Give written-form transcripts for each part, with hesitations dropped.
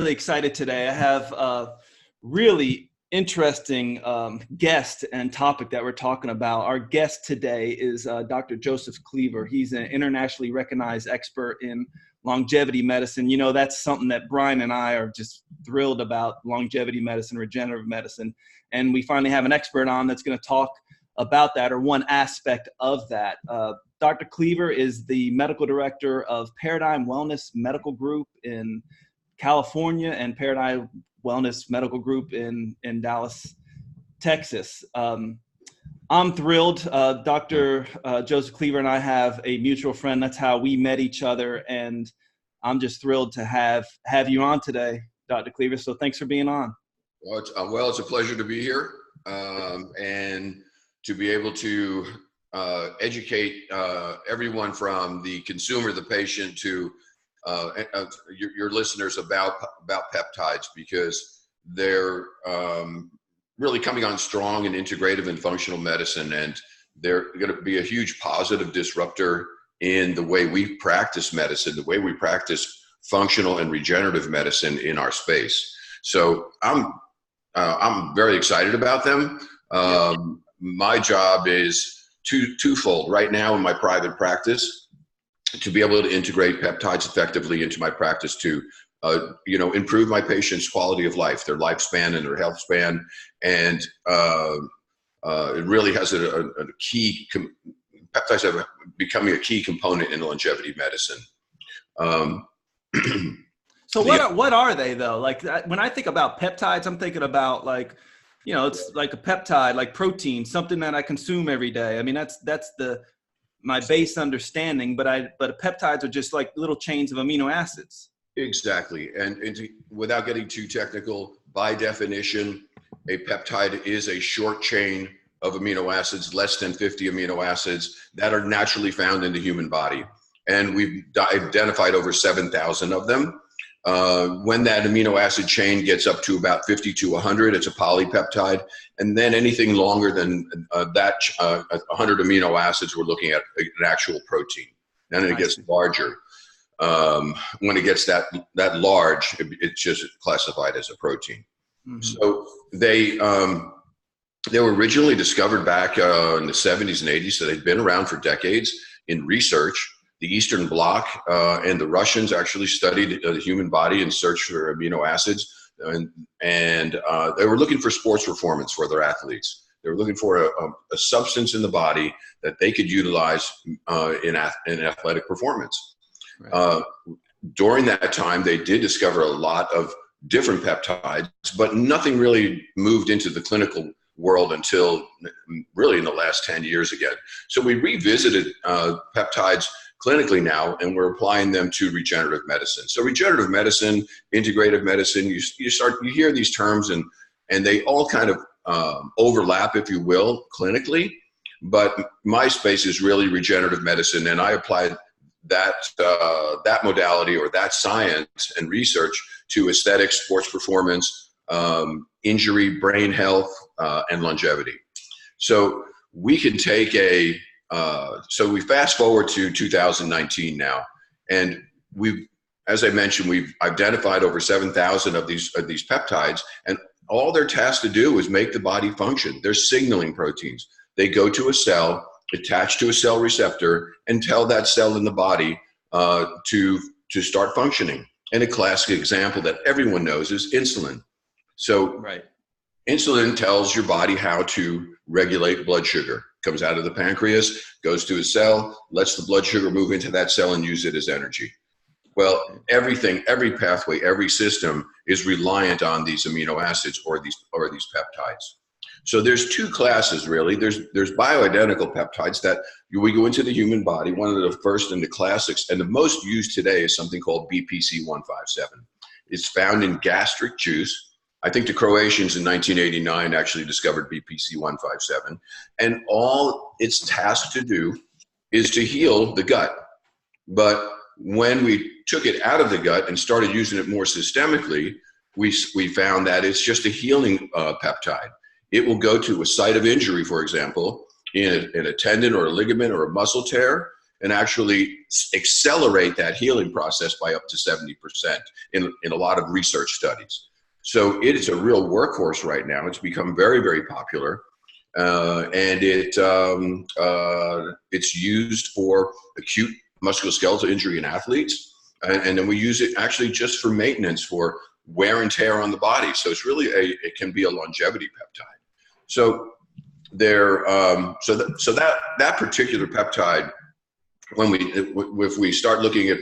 really excited today. I have a really interesting guest and topic that we're talking about. Our guest today is Dr. Joseph Cleaver. He's an internationally recognized expert in longevity medicine. You know, that's something that Brian and I are just thrilled about, longevity medicine, regenerative medicine. And we finally have an expert on that's going to talk about that, or one aspect of that. Dr. Cleaver is the medical director of Paradigm Wellness Medical Group in California and Paradigm Wellness Medical Group in Dallas, Texas. I'm thrilled. Dr. Joseph Cleaver and I have a mutual friend. That's how we met each other. And I'm just thrilled to have you on today, Dr. Cleaver. So thanks for being on. Well, it's a pleasure to be here and to be able to educate everyone from the consumer, the patient, to your listeners about peptides, because they're really coming on strong in integrative and functional medicine, and they're going to be a huge positive disruptor in the way we practice medicine, the way we practice functional and regenerative medicine in our space. So I'm very excited about them. My job is twofold right now in my private practice, to be able to integrate peptides effectively into my practice to, improve my patients' quality of life, their lifespan and their health span. And it really has a key, peptides are becoming a key component in longevity medicine. So what are they though? Like when I think about peptides, I'm thinking about it's like a peptide, like protein, something that I consume every day. I mean, that's my base understanding, but peptides are just like little chains of amino acids. Exactly. And without getting too technical, by definition, a peptide is a short chain of amino acids, less than 50 amino acids, that are naturally found in the human body. And we've identified over 7,000 of them. When that amino acid chain gets up to about 50 to 100, it's a polypeptide. And then anything longer than 100 amino acids, we're looking at an actual protein. Then it gets larger. When it gets that large, it's just classified as a protein. Mm-hmm. So they were originally discovered back in the 70s and 80s, so they've been around for decades in research. The Eastern Bloc and the Russians actually studied the human body and searched for amino acids, and they were looking for sports performance for their athletes. They were looking for a substance in the body that they could utilize in athletic performance. Right. During that time, they did discover a lot of different peptides, but nothing really moved into the clinical world until really in the last 10 years again. So we revisited peptides clinically now, and we're applying them to regenerative medicine. So regenerative medicine, integrative medicine, you hear these terms and they all kind of overlap, if you will, clinically, but my space is really regenerative medicine, and I applied that modality or that science and research to aesthetics, sports performance, injury, brain health, and longevity. So we can take so we fast forward to 2019 now, and as I mentioned, we've identified over 7,000 of these peptides, and all they're tasked to do is make the body function. They're signaling proteins. They go to a cell, attach to a cell receptor, and tell that cell in the body to start functioning. And a classic example that everyone knows is insulin. So right. Insulin tells your body how to regulate blood sugar. Comes out of the pancreas, goes to a cell, lets the blood sugar move into that cell and use it as energy. Well, everything, every pathway, every system is reliant on these amino acids or these peptides. So there's two classes really. There's bioidentical peptides that we go into the human body. One of the first and the classics and the most used today is something called BPC-157. It's found in gastric juice. I think the Croatians in 1989 actually discovered BPC-157, and all it's tasked to do is to heal the gut. But when we took it out of the gut and started using it more systemically, we found that it's just a healing peptide. It will go to a site of injury, for example, in a tendon or a ligament or a muscle tear, and actually accelerate that healing process by up to 70% in a lot of research studies. So it is a real workhorse right now. It's become very, very popular. And it's used for acute musculoskeletal injury in athletes. And then we use it actually just for maintenance, for wear and tear on the body. So it's really it can be a longevity peptide. So that particular peptide, if we start looking at,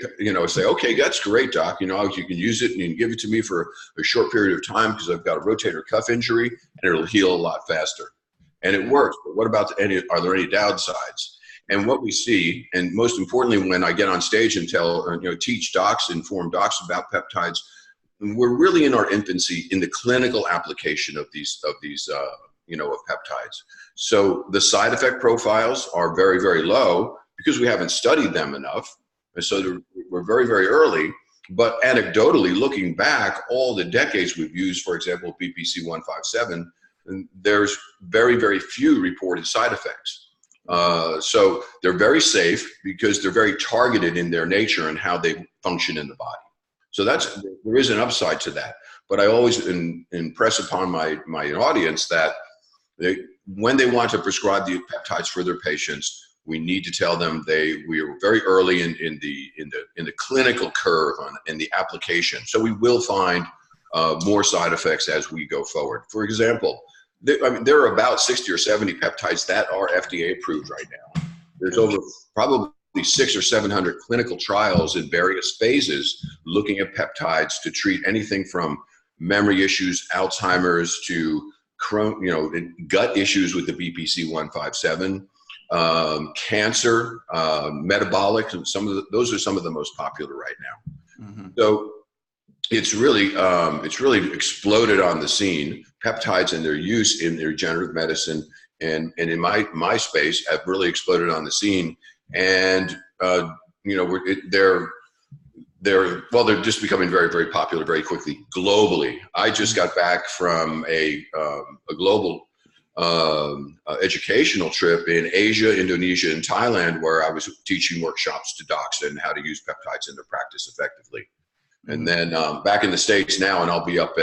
say, okay, that's great, doc, you can use it and you can give it to me for a short period of time because I've got a rotator cuff injury and it'll heal a lot faster. And it works, but what about are there any downsides? And what we see, and most importantly, when I get on stage and teach docs, inform docs about peptides, we're really in our infancy in the clinical application of these peptides. So the side effect profiles are very, very low because we haven't studied them enough. And so we're very, very early. But anecdotally, looking back, all the decades we've used, for example, BPC 157, there's very, very few reported side effects. So they're very safe because they're very targeted in their nature and how they function in the body. So there is an upside to that. But I always impress upon my audience that when they want to prescribe the peptides for their patients, we need to tell them we are very early in the clinical curve in the application. So we will find more side effects as we go forward. For example, there are about 60 or 70 peptides that are FDA approved right now. There's over probably 600 or 700 clinical trials in various phases looking at peptides to treat anything from memory issues, Alzheimer's, to gut issues with the BPC 157, cancer, metabolic, and those are some of the most popular right now. Mm-hmm. So it's really exploded on the scene. Peptides and their use in regenerative medicine and in my space have really exploded on the scene. And they're just becoming very, very popular very quickly globally. I just got back from a global educational trip in Asia, Indonesia, and Thailand, where I was teaching workshops to docs and how to use peptides in their practice effectively. And then back in the States now, and I'll be up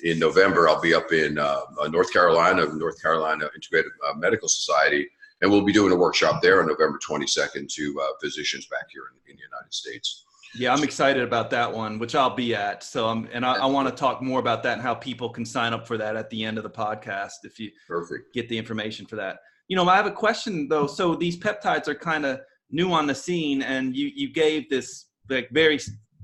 in November, I'll be up in North Carolina Integrated Medical Society, and we'll be doing a workshop there on November 22nd to physicians back here in the United States. Yeah, I'm excited about that one, which I'll be at. So I want to talk more about that and how people can sign up for that at the end of the podcast if you get the information for that. I have a question though. So these peptides are kind of new on the scene, and you gave this very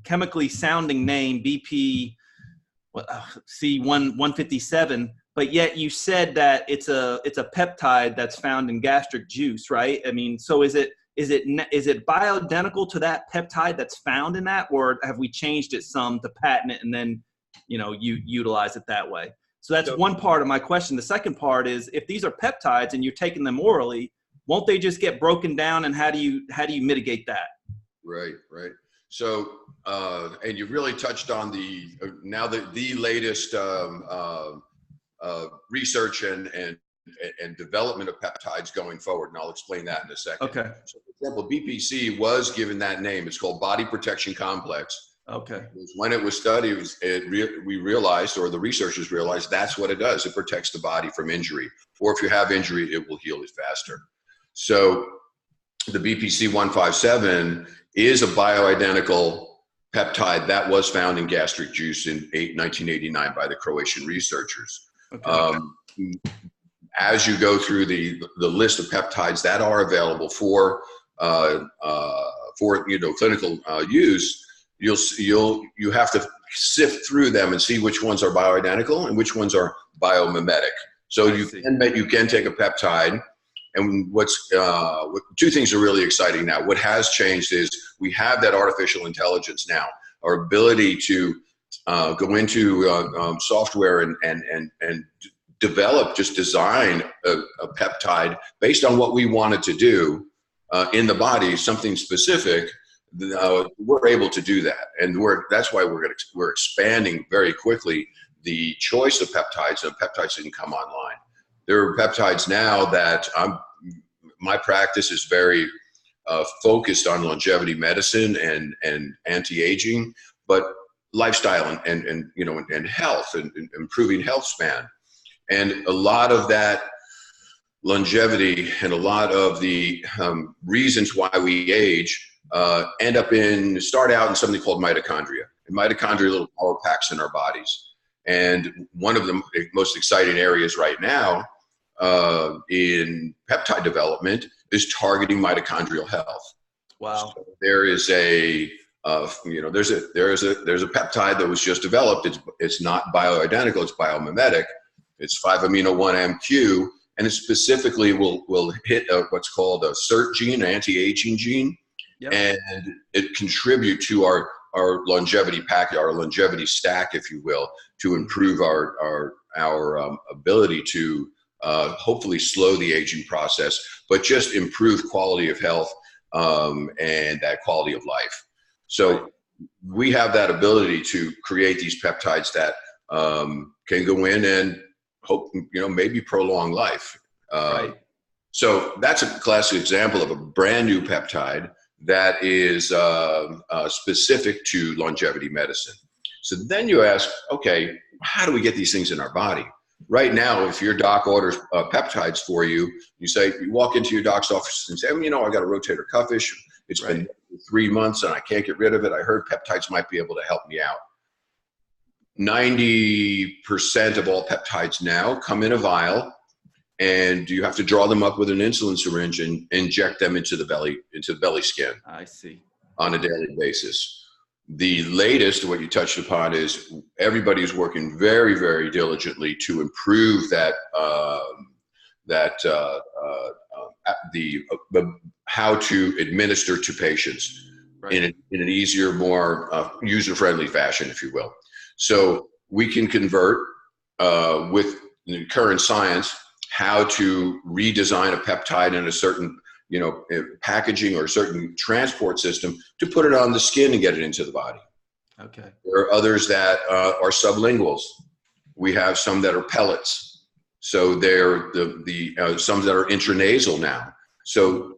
chemically sounding name, C157, but yet you said that it's a peptide that's found in gastric juice, right? I mean, so is it bioidentical to that peptide that's found in that, or have we changed it some to patent it and then you utilize it that way? So that's one part of my question. The second part is, if these are peptides and you're taking them orally, won't they just get broken down, and how do you mitigate that? Right. So, and you really touched on the latest research and development of peptides going forward, and I'll explain that in a second. Okay. So, for example, BPC was given that name. It's called Body Protection Complex. Okay. When it was studied, we realized, or the researchers realized, that's what it does. It protects the body from injury, or if you have injury, it will heal it faster. So the BPC 157 is a bioidentical peptide that was found in gastric juice in 1989 by the Croatian researchers. Okay. As you go through the list of peptides that are available for clinical use, you have to sift through them and see which ones are bioidentical and which ones are biomimetic. So you can take a peptide. And two things are really exciting now. What has changed is we have that artificial intelligence now, our ability to go into software and design a peptide based on what we wanted to do in the body, something specific. We're able to do that, and that's why we're expanding very quickly the choice of peptides, and peptides didn't come online. There are peptides now that my practice is very focused on longevity medicine and anti-aging, but lifestyle and health and improving health span. And a lot of that longevity and a lot of the reasons why we age start out in something called mitochondria. And mitochondria are little power packs in our bodies. And one of the most exciting areas right now in peptide development is targeting mitochondrial health. Wow. So there is there's a peptide that was just developed. It's not bioidentical. It's biomimetic. It's 5-amino-1-MQ, and it specifically will hit what's called a SERT gene, an anti-aging gene, yep. And it contribute to our longevity packet, our longevity stack, if you will, to improve our ability to hopefully slow the aging process, but just improve quality of health and that quality of life. So we have that ability to create these peptides that can go in and hope, maybe prolong life. Right. So that's a classic example of a brand new peptide that is specific to longevity medicine. So then you ask, okay, how do we get these things in our body? Right now, if your doc orders peptides for you, you walk into your doc's office and say, I got a rotator cuff issue. It's been 3 months and I can't get rid of it. I heard peptides might be able to help me out. 90% of all peptides now come in a vial, and you have to draw them up with an insulin syringe and inject them into the belly skin. I see. On a daily basis. The latest, what you touched upon, is everybody's working very, very diligently to improve how to administer to patients in an easier, more user-friendly fashion, if you will. So we can convert with the current science how to redesign a peptide in a certain packaging or a certain transport system to put it on the skin and get it into the body. Okay. There are others that are sublinguals. We have some that are pellets. So they're some that are intranasal now. So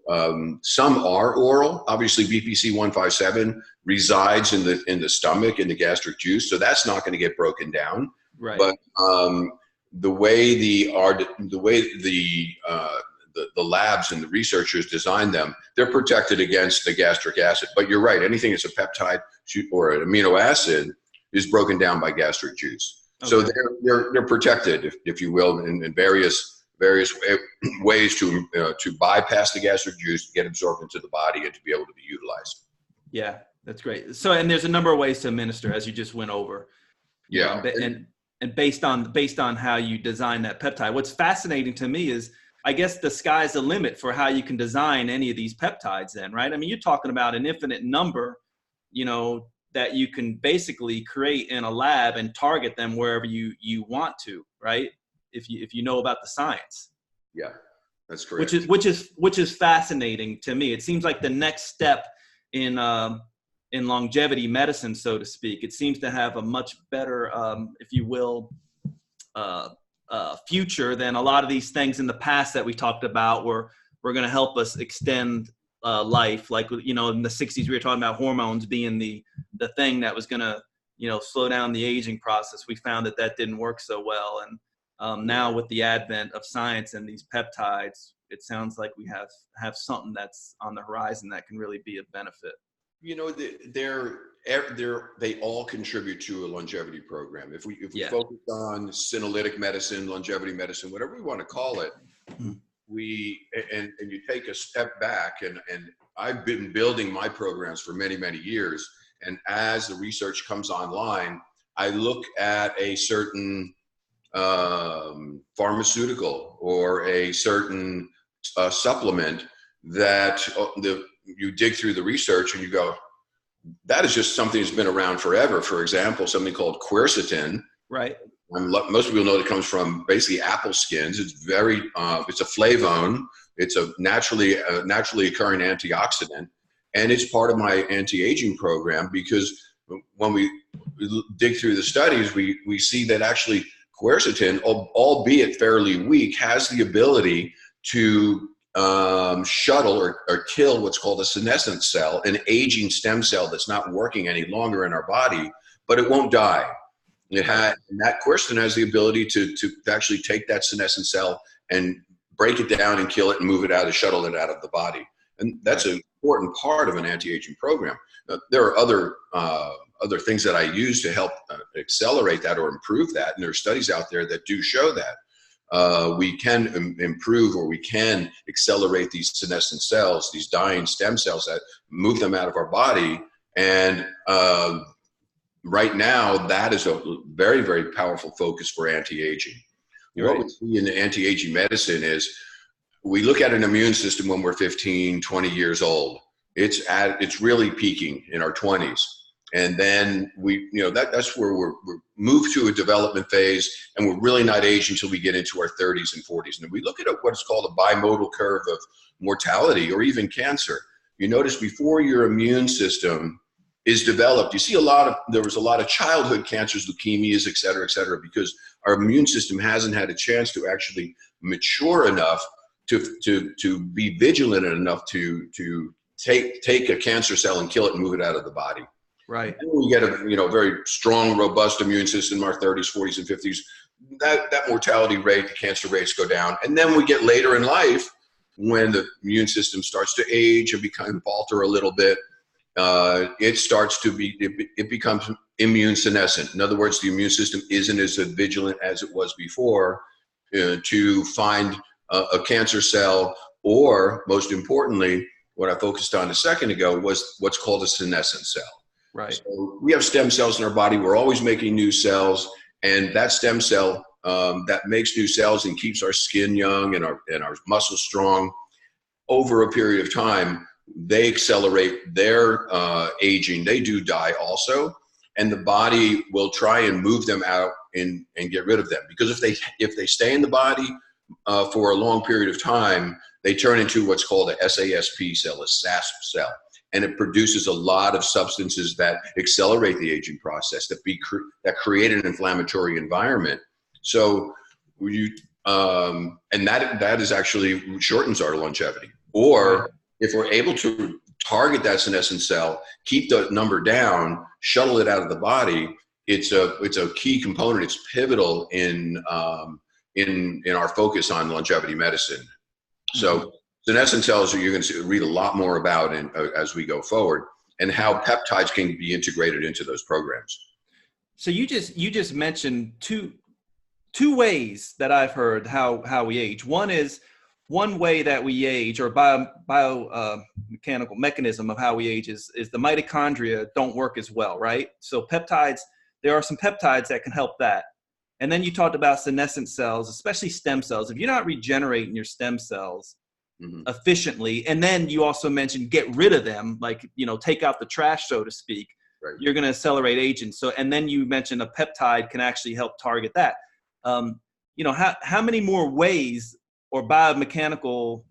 some are oral. Obviously, BPC 157 resides in the stomach, in the gastric juice, so that's not going to get broken down. Right. But the way the labs and the researchers designed them, they're protected against the gastric acid. But you're right, anything that's a peptide or an amino acid is broken down by gastric juice. Okay. So they're protected, if you will, in various ways to bypass the gastric juice, to get absorbed into the body, and to be able to be utilized. Yeah, that's great. So, and there's a number of ways to administer, as you just went over. Yeah. And based on how you design that peptide, what's fascinating to me is, I guess the sky's the limit for how you can design any of these peptides then, right? I mean, you're talking about an infinite number, that you can basically create in a lab and target them wherever you want to, right? If you know about the science. Yeah, that's correct. Which is fascinating to me. It seems like the next step in longevity medicine, so to speak. It seems to have a much better, if you will, future than a lot of these things in the past that we talked about were going to help us extend life. Like, in the 60s, we were talking about hormones being the thing that was going to, slow down the aging process. We found that didn't work so well. And now with the advent of science and these peptides, it sounds like we have something that's on the horizon that can really be of benefit. They all contribute to a longevity program. If we focus on senolytic medicine, longevity medicine, whatever we want to call it, and you take a step back, and I've been building my programs for many, many years. And as the research comes online, I look at a certain pharmaceutical or a certain supplement that you dig through the research and you go, that is just something that's been around forever. For example, something called quercetin. Right. Most people know it comes from basically apple skins. It's it's a flavone. It's a naturally occurring antioxidant, and it's part of my anti-aging program, because when we dig through the studies, we see that actually quercetin, albeit fairly weak, has the ability to shuttle or kill what's called a senescent cell, an aging stem cell that's not working any longer in our body, but it won't die. And that quercetin has the ability to actually take that senescent cell and break it down and kill it and move it out and shuttle it out of the body. And that's an important part of an anti-aging program. There are other things that I use to help accelerate that or improve that. And there are studies out there that do show that we can improve, or we can accelerate these senescent cells, these dying stem cells, that move them out of our body. And right now, that is a very, very powerful focus for anti-aging. What we see in anti-aging medicine is we look at an immune system when we're 15, 20 years old. It's really peaking in our 20s. And then that's where we're moved to a development phase, and we're really not aging until we get into our 30s and 40s. And we look at what's called a bimodal curve of mortality or even cancer. You notice before your immune system is developed, you see there was a lot of childhood cancers, leukemias, et cetera, because our immune system hasn't had a chance to actually mature enough to be vigilant enough to take a cancer cell and kill it and move it out of the body. Right. And we get a very strong, robust immune system in our 30s, 40s, and 50s. That mortality rate, the cancer rates go down. And then we get later in life, when the immune system starts to age and falter a little bit, it becomes immune senescent. In other words, the immune system isn't as vigilant as it was before to find a cancer cell, or most importantly, what I focused on a second ago was what's called a senescent cell. Right. So we have stem cells in our body. We're always making new cells, and that stem cell that makes new cells and keeps our skin young and our muscles strong, over a period of time, they accelerate their aging. They do die also, and the body will try and move them out and get rid of them, because if they stay in the body for a long period of time, they turn into what's called a SASP cell, a SASP cell, and it produces a lot of substances that accelerate the aging process, that create an inflammatory environment. So and that is actually shortens our longevity. Or if we're able to target that senescent cell, keep the number down, shuttle it out of the body, it's a key component. It's pivotal in our focus on longevity medicine. So senescent cells, you're going to read a lot more about as we go forward, and how peptides can be integrated into those programs. So you just mentioned two ways that I've heard how we age. One way that we age, or biomechanical mechanism of how we age, is the mitochondria don't work as well, right? So peptides, there are some peptides that can help that. And then you talked about senescent cells, especially stem cells. If you're not regenerating your stem cells efficiently, and then you also mentioned get rid of them, like, take out the trash, so to speak, right, you're going to accelerate aging. So, and then you mentioned a peptide can actually help target that. How many more ways or biomechanical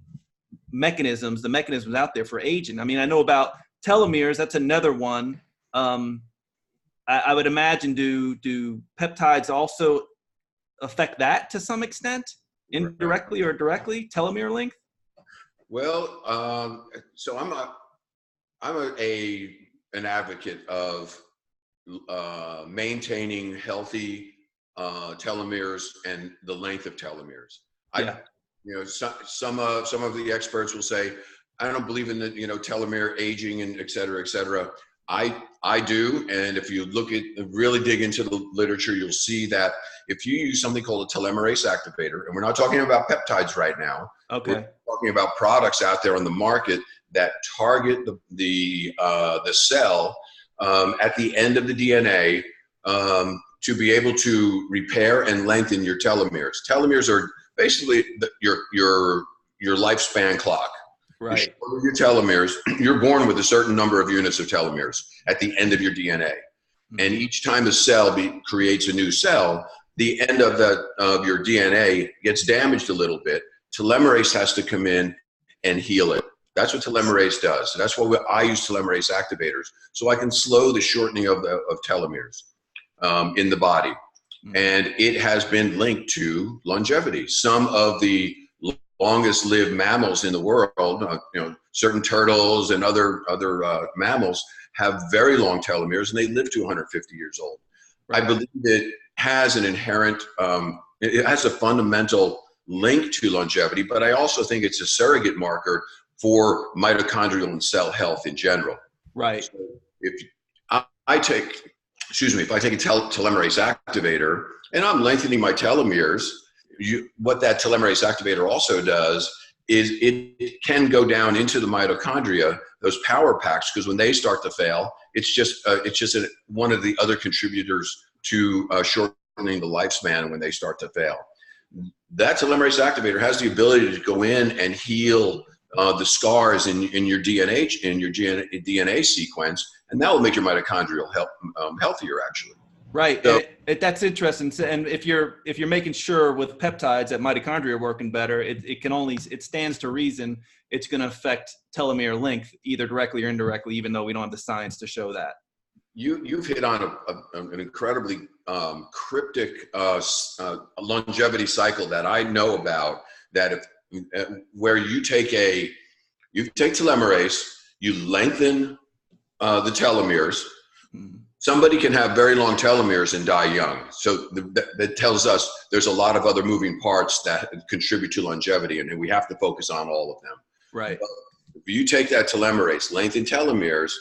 mechanisms, the mechanisms out there for aging? I mean, I know about telomeres. That's another one. I would imagine, do peptides also affect that to some extent, indirectly or directly, telomere length? Well, so I'm an advocate of maintaining healthy telomeres and the length of telomeres. Some of the experts will say, I don't believe in the telomere aging and et cetera, et cetera. I do, and if you really dig into the literature, you'll see that if you use something called a telomerase activator, and we're not talking about peptides right now. Okay. We're talking about products out there on the market that target the cell at the end of the DNA to be able to repair and lengthen your telomeres. Telomeres are basically your lifespan clock. Right. Your telomeres, you're born with a certain number of units of telomeres at the end of your DNA. And each time a cell creates a new cell, the end of your DNA gets damaged a little bit. Telomerase has to come in and heal it. That's what telomerase does. So that's why I use telomerase activators, so I can slow the shortening of telomeres in the body. And it has been linked to longevity. Some of the longest lived mammals in the world, certain turtles and other mammals have very long telomeres, and they live to 150 years old. Right. I believe it has an inherent, it has a fundamental link to longevity, but I also think it's a surrogate marker for mitochondrial and cell health in general. Right. So if I take a telomerase activator and I'm lengthening my telomeres, what that telomerase activator also does is it can go down into the mitochondria, those power packs, because when they start to fail, it's just one of the other contributors to shortening the lifespan when they start to fail. That telomerase activator has the ability to go in and heal the scars in your DNA sequence, and that will make your mitochondrial healthier, actually. Right. So, that's interesting. And if you're making sure with peptides that mitochondria are working better, it stands to reason it's going to affect telomere length either directly or indirectly, even though we don't have the science to show that. You've hit on an incredibly cryptic longevity cycle that I know about, that where you take telomerase, you lengthen the telomeres. Mm-hmm. Somebody can have very long telomeres and die young. So that tells us there's a lot of other moving parts that contribute to longevity, and we have to focus on all of them. Right. But if you take that telomerase, lengthen telomeres,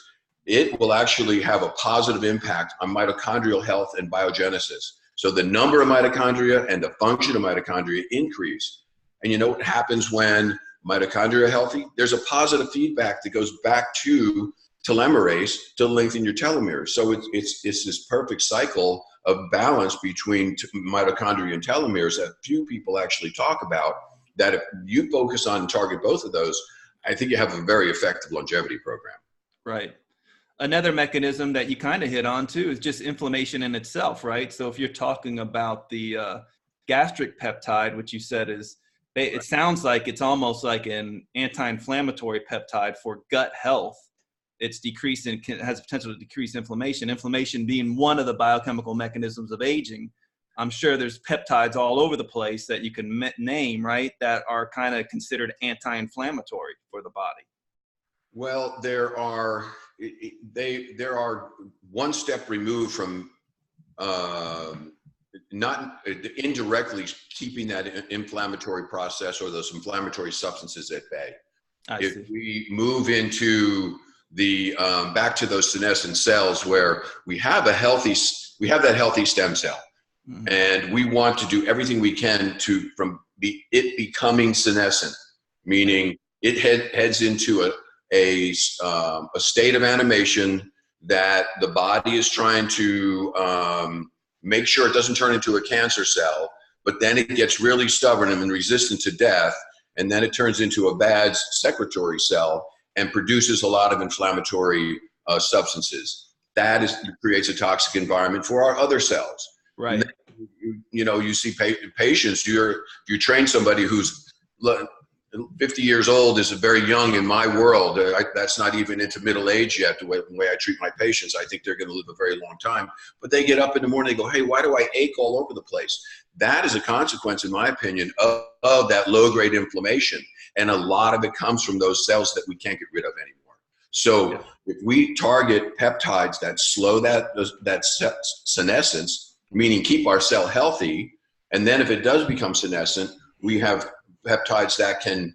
it will actually have a positive impact on mitochondrial health and biogenesis. So the number of mitochondria and the function of mitochondria increase. And you know what happens when mitochondria are healthy? There's a positive feedback that goes back to telomerase to lengthen your telomeres. So it's this perfect cycle of balance between mitochondria and telomeres that few people actually talk about, that if you focus on and target both of those, I think you have a very effective longevity program. Right. Another mechanism that you kind of hit on too is just inflammation in itself, right? So if you're talking about the gastric peptide, which you said it sounds like it's almost like an anti-inflammatory peptide for gut health. It's has potential to decrease inflammation. Inflammation being one of the biochemical mechanisms of aging. I'm sure there's peptides all over the place that you can name, right, that are kind of considered anti-inflammatory for the body. Well, there are one step removed from not indirectly keeping that inflammatory process or those inflammatory substances at bay. If we move into the back to those senescent cells where we have that healthy stem cell, mm-hmm. and we want to do everything we can it becoming senescent, meaning it heads into a state of animation that the body is trying to make sure it doesn't turn into a cancer cell, but then it gets really stubborn and resistant to death, and then it turns into a bad secretory cell and produces a lot of inflammatory substances. That creates a toxic environment for our other cells. Right. You see patients, you train somebody who's 50 years old is very young in my world. That's not even into middle age yet, the way I treat my patients. I think they're going to live a very long time. But they get up in the morning, they go, hey, why do I ache all over the place? That is a consequence, in my opinion, of that low-grade inflammation. And a lot of it comes from those cells that we can't get rid of anymore. So if we target peptides that slow that senescence, meaning keep our cell healthy, and then if it does become senescent, we have peptides that can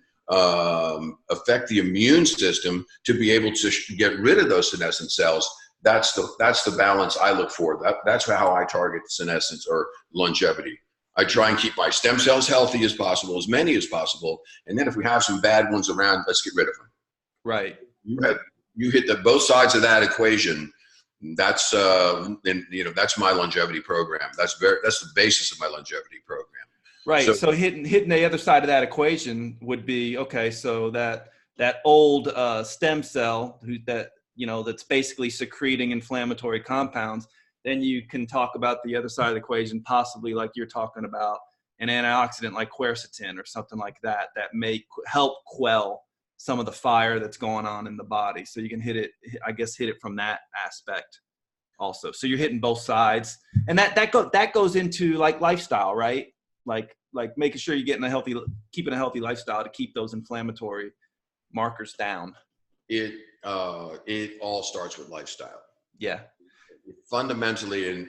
affect the immune system to be able to get rid of those senescent cells. That's the balance I look for. That's how I target senescence or longevity. I try and keep my stem cells healthy as possible, as many as possible, and then if we have some bad ones around, let's get rid of them. Right. You hit both sides of that equation. That's that's my longevity program. That's the basis of my longevity program. Right. So hitting the other side of that equation would be, okay, so that old stem cell that's basically secreting inflammatory compounds, then you can talk about the other side of the equation, possibly like you're talking about an antioxidant like quercetin or something like that may help quell some of the fire that's going on in the body. So you can hit it from that aspect also. So you're hitting both sides, and that goes into like lifestyle, right? Like like making sure you're keeping a healthy lifestyle to keep those inflammatory markers down? It all starts with lifestyle. Yeah. Fundamentally,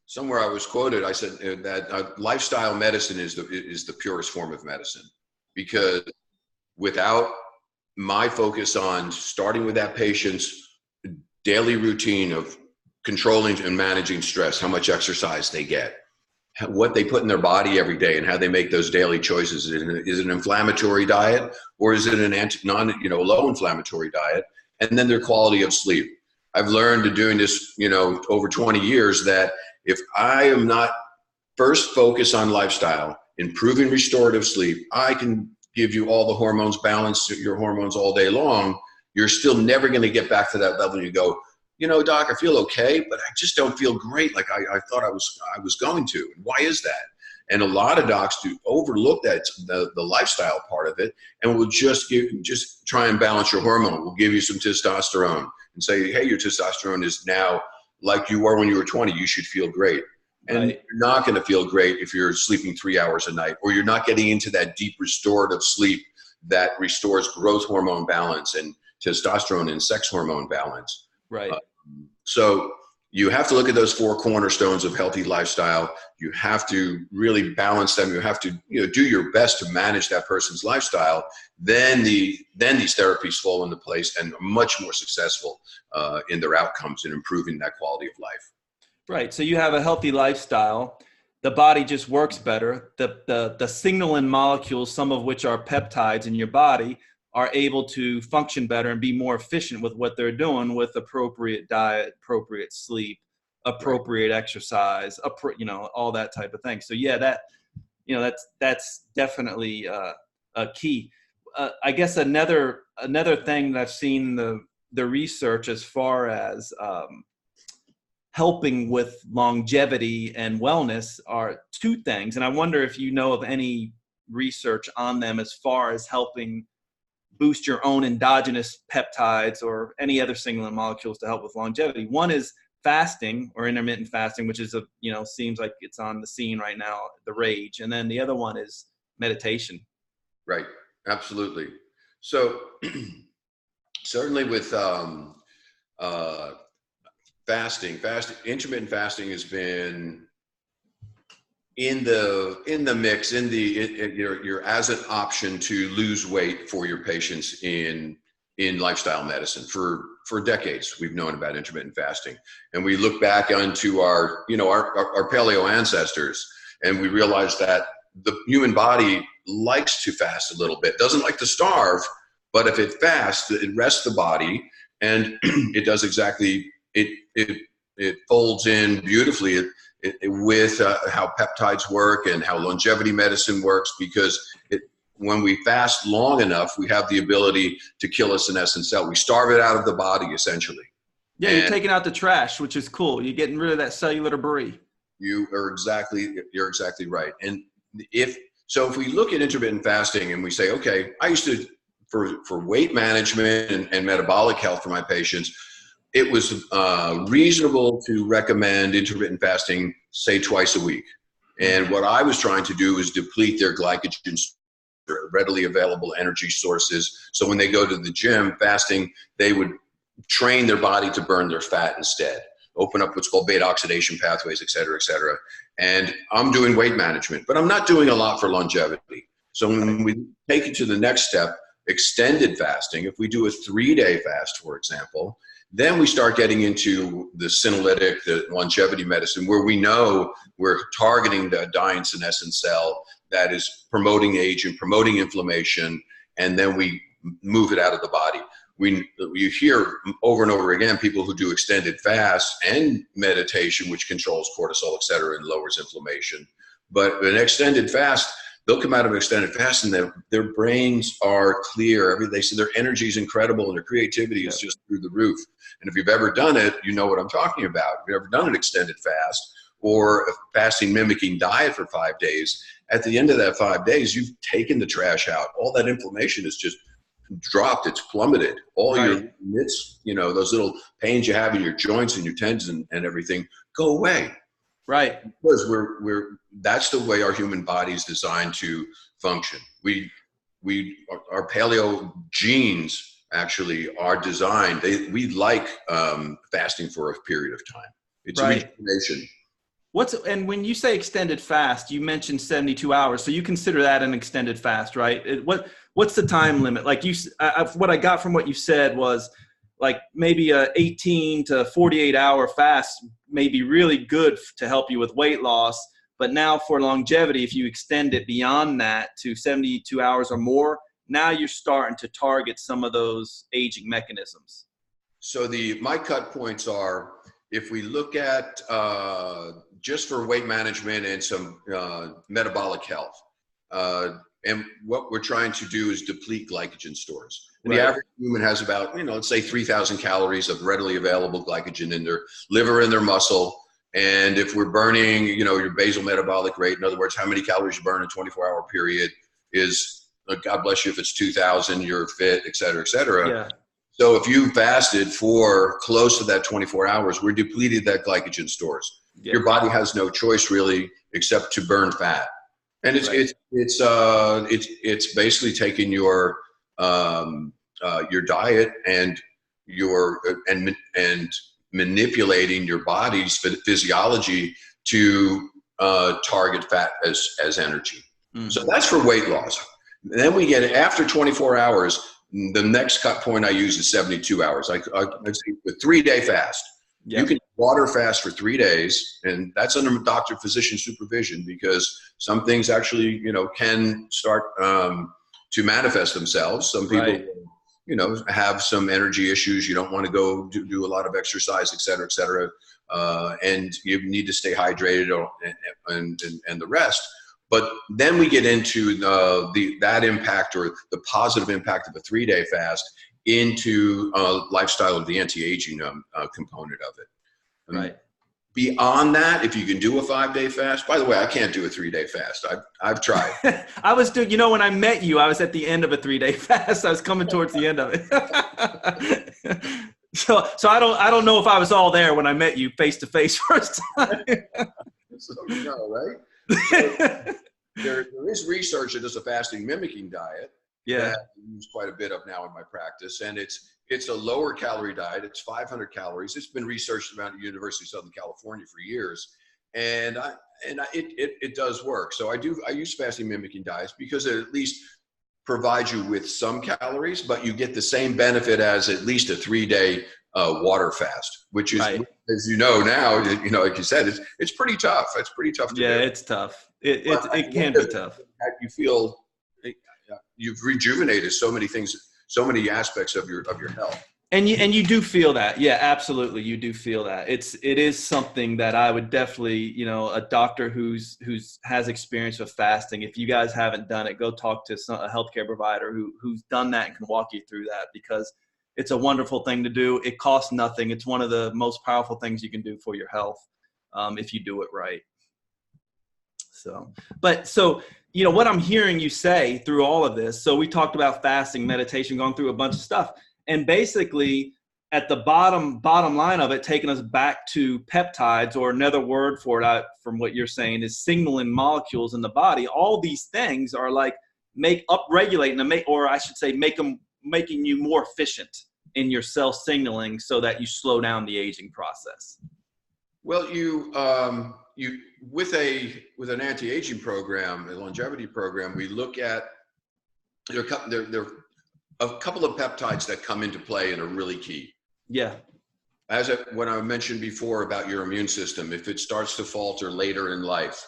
somewhere I was quoted, I said that lifestyle medicine is the purest form of medicine, because without my focus on starting with that patient's daily routine of controlling and managing stress, how much exercise they get, what they put in their body every day, and how they make those daily choices. Is it an inflammatory diet, or is it a low inflammatory diet? And then their quality of sleep. I've learned to doing this, over 20 years, that if I am not first focused on lifestyle, improving restorative sleep, I can give you all the hormones, balance your hormones all day long. You're still never going to get back to that level. You go, doc, I feel okay, but I just don't feel great like I thought I was going to. And why is that? And a lot of docs do overlook that, the lifestyle part of it, and will just try and balance your hormone. We'll give you some testosterone and say, hey, your testosterone is now like you were when you were 20. You should feel great. And Right. You're not going to feel great if you're sleeping 3 hours a night, or you're not getting into that deep restorative sleep that restores growth hormone balance and testosterone and sex hormone balance. Right. So you have to look at those 4 cornerstones of healthy lifestyle. You have to really balance them. You have to do your best to manage that person's lifestyle. Then these therapies fall into place and are much more successful in their outcomes and improving that quality of life. Right. So you have a healthy lifestyle. The body just works better. The signaling molecules, some of which are peptides in your body, are able to function better and be more efficient with what they're doing, with appropriate diet, appropriate sleep, appropriate exercise, all that type of thing. So yeah, that's definitely a key. I guess another thing that I've seen the research as far as helping with longevity and wellness are 2 things. And I wonder if you know of any research on them as far as helping boost your own endogenous peptides or any other signaling molecules to help with longevity. One is fasting, or intermittent fasting, which is seems like it's on the scene right now, the rage. And then the other one is meditation. Right. Absolutely. So certainly with fasting, intermittent fasting has been in the mix, you're as an option to lose weight for your patients in lifestyle medicine. For decades, we've known about intermittent fasting, and we look back onto our paleo ancestors, and we realize that the human body likes to fast a little bit, doesn't like to starve, but if it fasts, it rests the body, and it does exactly, it folds in beautifully with how peptides work and how longevity medicine works, because when we fast long enough, we have the ability to kill a senescent cell. We starve it out of the body, essentially. Yeah, you're taking out the trash, which is cool. You're getting rid of that cellular debris. You're exactly right. And if we look at intermittent fasting and we say, okay, I used to, for weight management and metabolic health for my patients, it was reasonable to recommend intermittent fasting, say twice a week. And what I was trying to do is deplete their glycogen, readily available energy sources. So when they go to the gym fasting, they would train their body to burn their fat instead, open up what's called beta oxidation pathways, et cetera, et cetera. And I'm doing weight management, but I'm not doing a lot for longevity. So when we take it to the next step, extended fasting, if we do a 3-day fast, for example, then we start getting into the senolytic, the longevity medicine, where we know we're targeting the dying senescent cell that is promoting age and promoting inflammation, and then we move it out of the body. You hear over and over again people who do extended fasts and meditation, which controls cortisol, et cetera, and lowers inflammation. But an extended fast, they'll come out of an extended fast and their brains are clear. They say their energy is incredible and their creativity is just through the roof. And if you've ever done it, you know what I'm talking about. If you've ever done an extended fast or a fasting mimicking diet for 5 days, at the end of that 5 days, you've taken the trash out. All that inflammation is just dropped. It's plummeted. All your nits, those little pains you have in your joints and your tendons and everything go away. Right. Because that's the way our human body is designed to function. Our paleo genes actually are designed. We like fasting for a period of time. It's a Right. rejuvenation. And when you say extended fast, you mentioned 72 hours. So you consider that an extended fast, right? What's the time limit? Like what I got from what you said was like maybe a 18 to 48 hour fast may be really good to help you with weight loss. But now for longevity, if you extend it beyond that to 72 hours or more, now you're starting to target some of those aging mechanisms. So my cut points are, if we look at just for weight management and some metabolic health, and what we're trying to do is deplete glycogen stores. And the average human has about, let's say 3,000 calories of readily available glycogen in their liver and their muscle. And if we're burning, your basal metabolic rate, in other words, how many calories you burn in a 24-hour period is, God bless you if it's 2,000, you're fit, et cetera, et cetera. Yeah. So if you fasted for close to that 24 hours, we're depleted that glycogen stores. Yeah. Your body has no choice really except to burn fat. And it's basically taking your diet and and manipulating your body's physiology to target fat as energy. Mm-hmm. So that's for weight loss. And then we get, after 24 hours, the next cut point I use is 72 hours. I'd say the 3-day fast. Yep. You can water fast for 3 days, and that's under doctor physician supervision, because some things actually, can start to manifest themselves. Some people, have some energy issues. You don't want to go do a lot of exercise, et cetera, et cetera. And you need to stay hydrated and the rest. But then we get into that impact, or the positive impact of a 3-day fast, into lifestyle of the anti-aging component of it. Right. Beyond that, if you can do a 5-day fast, by the way, I can't do a 3-day fast. I've tried. I was doing, when I met you, I was at the end of a 3-day fast. I was coming towards the end of it. So I don't know if I was all there when I met you face to face first time. So, right? So, there is research that does a fasting mimicking diet. Yeah. That I use quite a bit of now in my practice, and it's a lower calorie diet. It's 500 calories. It's been researched around the University of Southern California for years, and it does work. So I use fasting mimicking diets because it at least provides you with some calories, but you get the same benefit as at least a 3-day water fast, which is, right, as now, like you said, it's pretty tough. It's pretty tough to do. Yeah, it's tough. It can be tough. You feel you've rejuvenated so many things, so many aspects of your health. And you do feel that. Yeah, absolutely. You do feel that. It is something that I would definitely, a doctor who's has experience with fasting, if you guys haven't done it, go talk to a healthcare provider who's done that and can walk you through that, because it's a wonderful thing to do. It costs nothing. It's one of the most powerful things you can do for your health, if you do it right. So what I'm hearing you say through all of this, so we talked about fasting, meditation, going through a bunch of stuff. And basically, at the bottom line of it, taking us back to peptides, or another word for it from what you're saying is signaling molecules in the body. All these things are like upregulating, or I should say, making you more efficient in your cell signaling, so that you slow down the aging process. Well, you with an anti-aging program, a longevity program, we look at there are a couple of peptides that come into play and are really key. Yeah. When I mentioned before about your immune system, if it starts to falter later in life,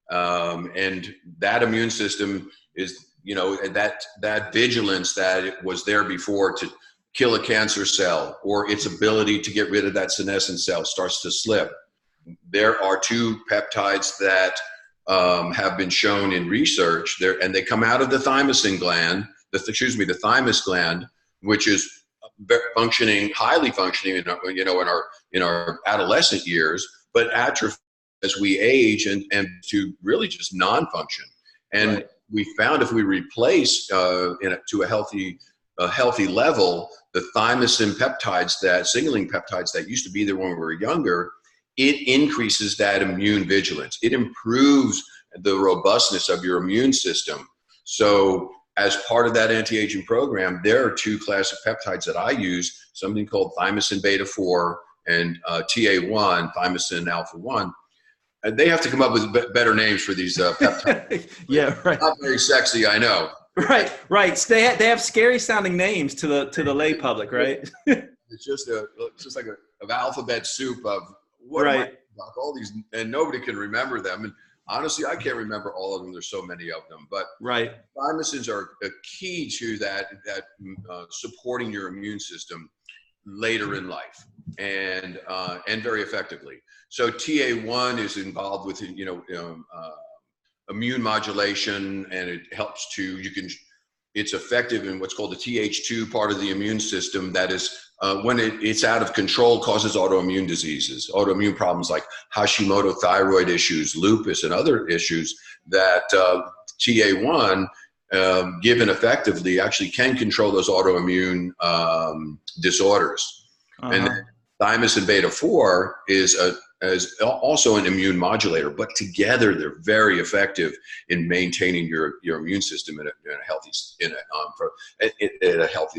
and that immune system is, that vigilance that it was there before to kill a cancer cell, or its ability to get rid of that senescent cell starts to slip. There are 2 peptides that have been shown in research there, and they come out of the thymosin gland. The thymus gland, which is highly functioning in our adolescent years, but atrophy as we age and to really just non-function. And right, we found if we replace to a healthy level the thymosin peptides, that signaling peptides that used to be there when we were younger, it increases that immune vigilance. It improves the robustness of your immune system. So as part of that anti-aging program, there are two classes of peptides that I use, something called thymosin beta 4 and TA1, thymosin alpha 1. And they have to come up with better names for these peptides. Yeah, right. Not very sexy, I know. Right, right. So they have scary sounding names to the lay public, right? It's just like an alphabet soup of what am I about, all these, and nobody can remember them. And honestly, I can't remember all of them. There's so many of them. But thymosins are a key to that supporting your immune system later in life, and very effectively. So TA1 is involved with immune modulation, and it helps to it's effective in what's called the Th2 part of the immune system. That is, when it's out of control, causes autoimmune diseases, autoimmune problems like Hashimoto thyroid issues, lupus, and other issues that TA1, given effectively, actually can control those autoimmune disorders. And then thymosin beta 4 is also an immune modulator, but together they're very effective in maintaining your immune system at a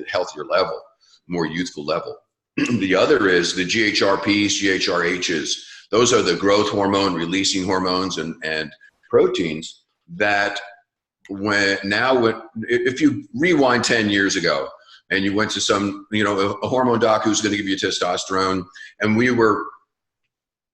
healthier level, more youthful level. The other is the GHRPs, GHRHs. Those are the growth hormone releasing hormones and proteins that if you rewind 10 years ago and you went to some, a hormone doc who's going to give you testosterone, and we were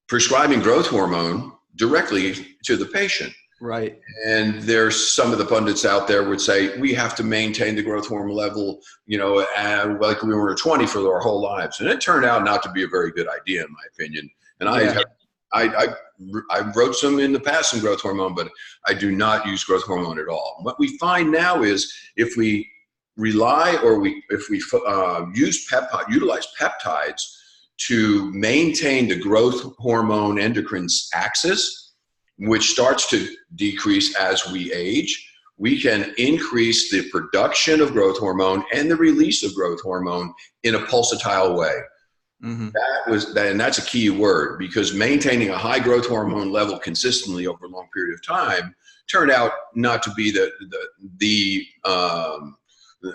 prescribing growth hormone directly to the patient. Right. And there's some of the pundits out there would say, we have to maintain the growth hormone level, like we were 20 for our whole lives. And it turned out not to be a very good idea, in my opinion. And I wrote some in the past, some growth hormone, but I do not use growth hormone at all. What we find now is if we utilize peptides to maintain the growth hormone endocrine axis, which starts to decrease as we age, we can increase the production of growth hormone and the release of growth hormone in a pulsatile way. And that's a key word, because maintaining a high growth hormone level consistently over a long period of time turned out not to be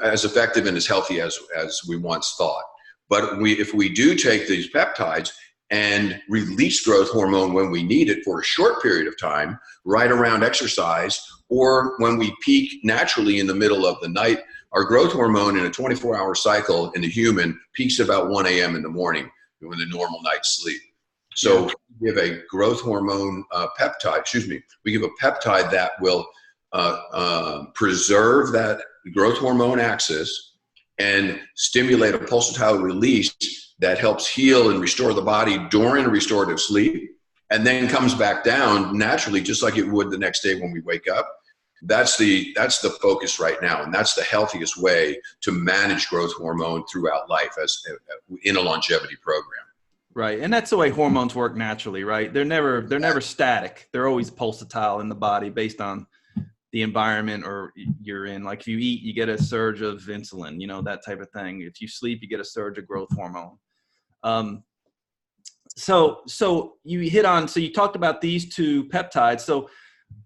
as effective and as healthy as we once thought. But if we do take these peptides and release growth hormone when we need it for a short period of time, right around exercise, or when we peak naturally in the middle of the night, our growth hormone in a 24-hour cycle in the human peaks about 1 a.m. in the morning with a normal night's sleep. So we give a growth hormone we give a peptide that will preserve that growth hormone axis and stimulate a pulsatile release that helps heal and restore the body during a restorative sleep, and then comes back down naturally, just like it would the next day when we wake up. That's the focus right now, and that's the healthiest way to manage growth hormone throughout life in a longevity program. Right, and that's the way hormones work naturally, right? They're never static. They're always pulsatile in the body based on the environment or you're in. Like if you eat, you get a surge of insulin, that type of thing. If you sleep, you get a surge of growth hormone. So you talked about these two peptides. So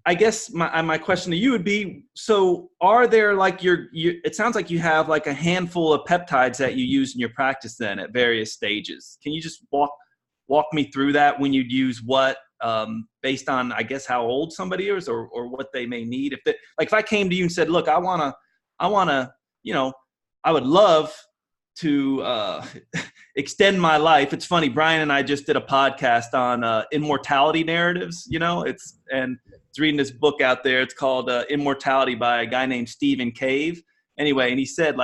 I guess my question to you would be, so are there it sounds like you have like a handful of peptides that you use in your practice then at various stages. Can you just walk me through that, when you'd use what, based on, I guess, how old somebody is or what they may need? If I came to you and said, look, I would love to extend my life. It's funny, Brian and I just did a podcast on immortality narratives, it's reading this book out there. It's called Immortality by a guy named Stephen Cave. Anyway, and he said,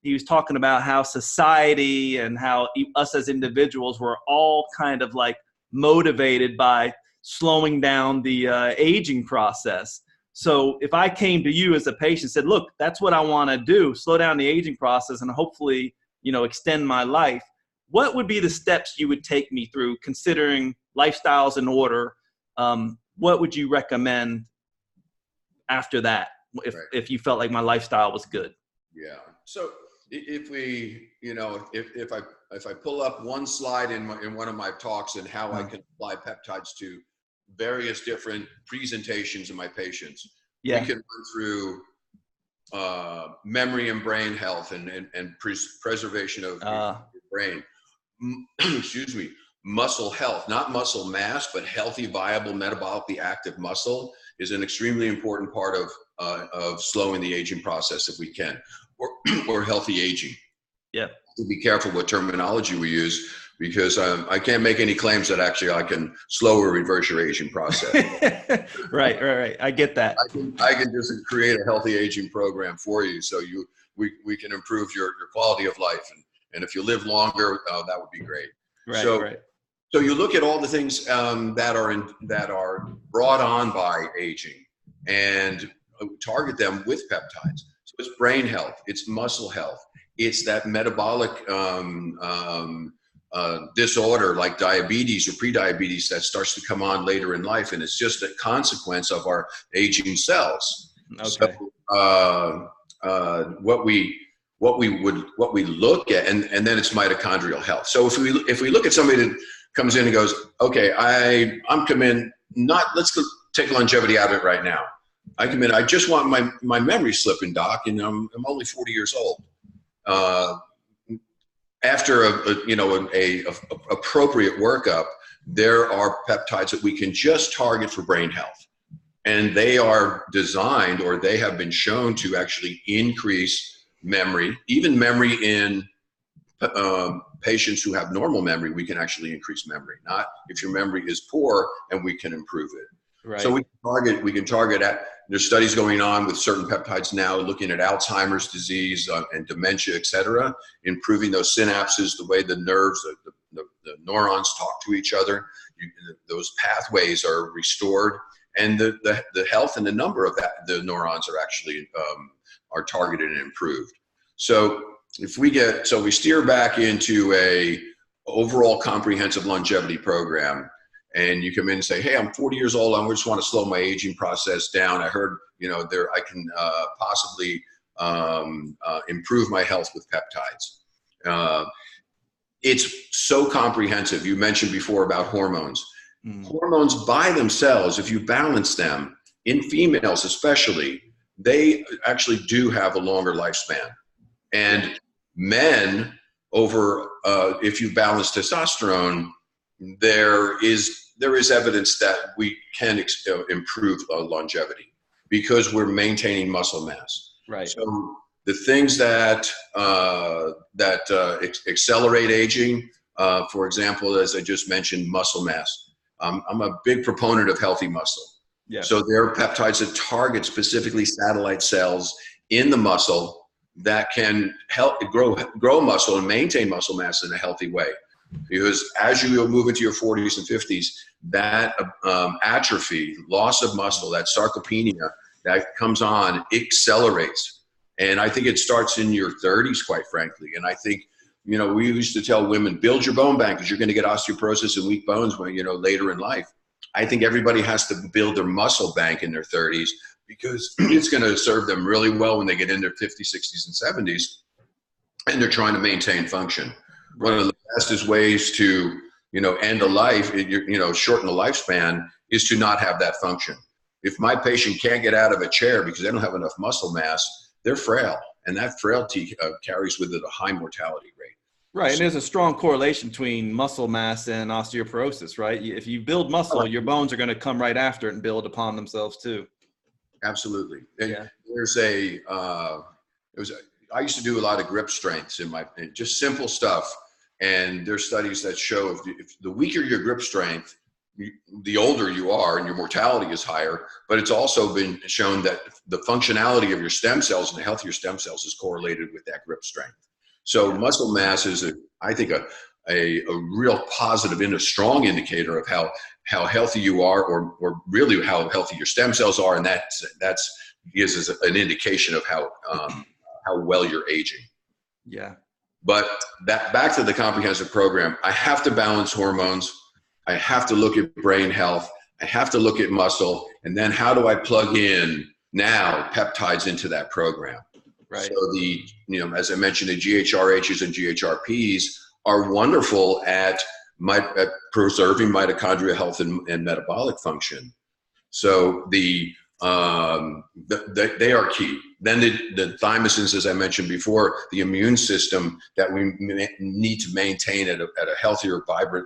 he was talking about how society and how us as individuals were all kind of motivated by slowing down the aging process. So if I came to you as a patient and said, look, that's what I want to do, slow down the aging process and hopefully, extend my life, what would be the steps you would take me through, considering lifestyles in order? What would you recommend after that if you felt like my lifestyle was good? Yeah. So if we, if I pull up one slide in one of my talks and how I can apply peptides to various different presentations of my patients, we can run through memory and brain health and preservation of your brain. Excuse me. Muscle health, not muscle mass, but healthy, viable, metabolically active muscle is an extremely important part of slowing the aging process if we can, or healthy aging. Yeah. To be careful what terminology we use, because I can't make any claims that actually I can slow or reverse your aging process. Right. I get that. I can just create a healthy aging program for you, so we can improve your quality of life, and if you live longer, that would be great. Right. So you look at all the things that are brought on by aging, and target them with peptides. So it's brain health, it's muscle health, it's that metabolic disorder like diabetes or prediabetes that starts to come on later in life, and it's just a consequence of our aging cells. Okay. So what we look at, and then it's mitochondrial health. So if we look at somebody that comes in and goes, okay, I'm come in, let's take longevity out of it right now. I come in, I just want my memory slipping, doc, and I'm only 40 years old. After a appropriate workup, there are peptides that we can just target for brain health, and they are designed, or they have been shown to actually increase memory, even memory in patients who have normal memory. We can actually increase memory, not if your memory is poor, and we can improve it. Right. So we can target at, there's studies going on with certain peptides now looking at Alzheimer's disease and dementia, et cetera, improving those synapses, the way the nerves, the neurons talk to each other. Those pathways are restored, and the health and the number of the neurons are actually are targeted and improved. So we steer back into a overall comprehensive longevity program, and you come in and say, hey, I'm 40 years old, I just want to slow my aging process down. I heard, I can possibly improve my health with peptides. It's so comprehensive. You mentioned before about hormones. Hormones by themselves, if you balance them, in females especially, they actually do have a longer lifespan. And men, if you balance testosterone, there is evidence that we can improve longevity because we're maintaining muscle mass. Right. So the things that accelerate aging, for example, as I just mentioned, muscle mass. I'm a big proponent of healthy muscle. Yeah. So there are peptides that target specifically satellite cells in the muscle that can help grow muscle and maintain muscle mass in a healthy way. Because as you move into your 40s and 50s, that atrophy, loss of muscle, that sarcopenia that comes on accelerates. And I think it starts in your 30s, quite frankly. And I think, we used to tell women, build your bone bank because you're going to get osteoporosis and weak bones when, later in life. I think everybody has to build their muscle bank in their 30s because it's going to serve them really well when they get in their 50s, 60s, and 70s, and they're trying to maintain function. One of the fastest ways to, end a life, shorten the lifespan, is to not have that function. If my patient can't get out of a chair because they don't have enough muscle mass, they're frail, and that frailty carries with it a high mortality rate. Right, and there's a strong correlation between muscle mass and osteoporosis, right? If you build muscle, your bones are going to come right after it and build upon themselves too. Absolutely. Yeah. I used to do a lot of grip strengths just simple stuff. And there's studies that show if the weaker your grip strength, the older you are and your mortality is higher. But it's also been shown that the functionality of your stem cells and the health of your stem cells is correlated with that grip strength. So muscle mass is, I think, a real positive and a strong indicator of how healthy you are, or really how healthy your stem cells are, and that gives us an indication of how well you're aging. Yeah. But back to the comprehensive program, I have to balance hormones. I have to look at brain health. I have to look at muscle, and then how do I plug in now peptides into that program? So right. as I mentioned, the GHRHs and GHRPs are wonderful at preserving mitochondrial health and metabolic function. So they are key. Then the thymosins, as I mentioned before, the immune system that we need to maintain at a healthier, vibrant,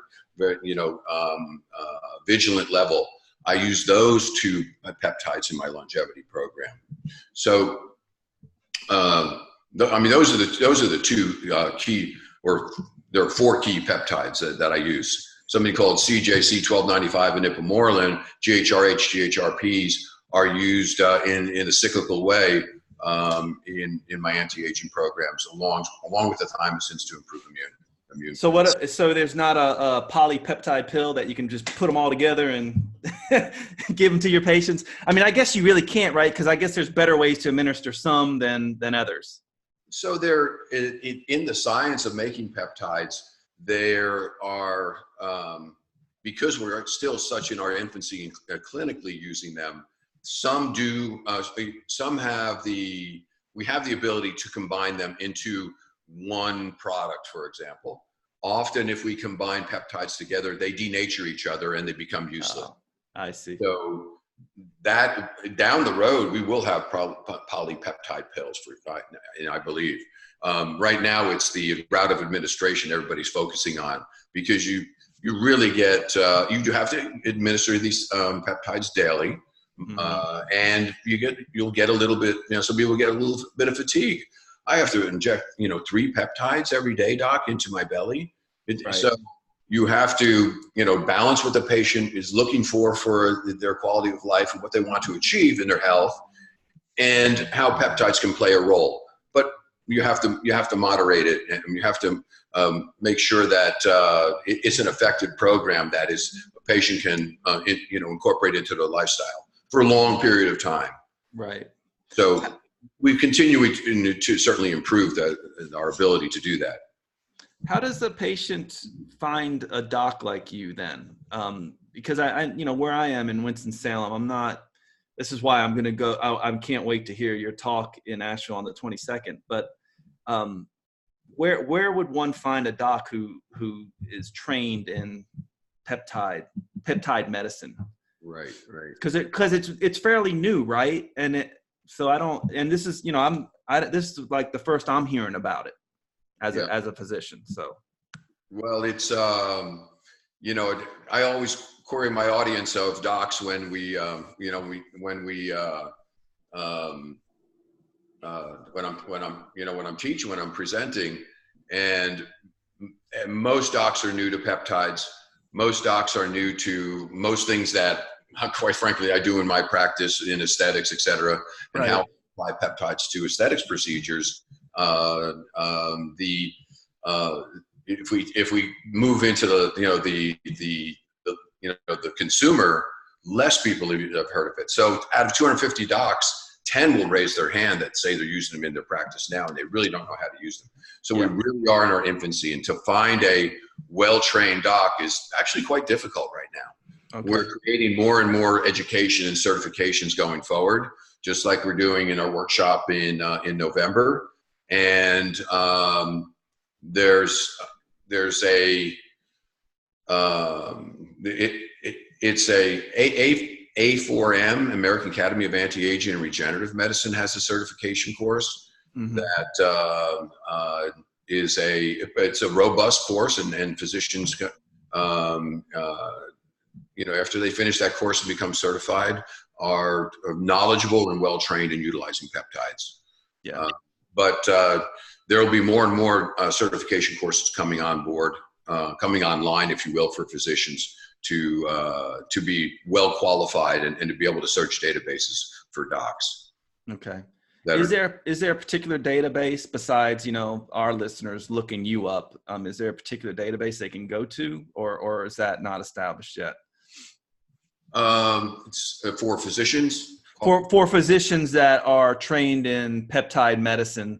vigilant level. I use those two peptides in my longevity program. So, those are the two key, or there are 4 key peptides that I use. Something called CJC1295 and ipamorelin, GHRH, GHRPs are used in a cyclical way in my anti-aging programs, along with the thymosins to improve immune. So there's not a polypeptide pill that you can just put them all together and give them to your patients? I mean, I guess you really can't, right? Because I guess there's better ways to administer some than others. So there, in the science of making peptides, there are, because we're still such in our infancy in clinically using them, some we have the ability to combine them into one product, for example. Often if we combine peptides together, they denature each other and they become useless. Oh, I see. So that down the road, we will have polypeptide pills I believe. Right now, it's the route of administration everybody's focusing on, because you really get, you have to administer these peptides daily. And you'll get a little bit, some people get a little bit of fatigue. I have to inject, 3 peptides every day, doc, into my belly. Right. So you have to, balance what the patient is looking for their quality of life and what they want to achieve in their health, and how peptides can play a role. But you have to moderate it, and you have to make sure that it's an effective program that a patient can, incorporate into their lifestyle for a long period of time. Right. So we continue to certainly improve our ability to do that. How does the patient find a doc like you then? Because I where I am in Winston-Salem, this is why I'm going to go. I can't wait to hear your talk in Asheville on the 22nd. But where would one find a doc who is trained in peptide medicine? Right. Because it's fairly new, right? And this is this is like the first I'm hearing about it as a physician. So, well, it's I always query my audience of docs when I'm teaching, when I'm presenting, and most docs are new to peptides. Most docs are new to most things that, quite frankly, I do in my practice in aesthetics, et cetera, and how to apply peptides to aesthetics procedures. If we move into the consumer, less people have heard of it. So out of 250 docs, 10 will raise their hand that say they're using them in their practice now, and they really don't know how to use them. So we really are in our infancy, and to find a well-trained doc is actually quite difficult right now. Okay. We're creating more and more education and certifications going forward, just like we're doing in our workshop in November. And it's a A4M, American Academy of Anti-Aging and Regenerative Medicine, has a certification course that it's a robust course, and physicians, after they finish that course and become certified, are knowledgeable and well trained in utilizing peptides. Yeah. But there will be more and more certification courses coming on board, coming online, if you will, for physicians to be well qualified and to be able to search databases for docs. Okay. Is there a particular database besides, our listeners looking you up? Is there a particular database they can go to, or is that not established yet? It's for physicians. For physicians that are trained in peptide medicine,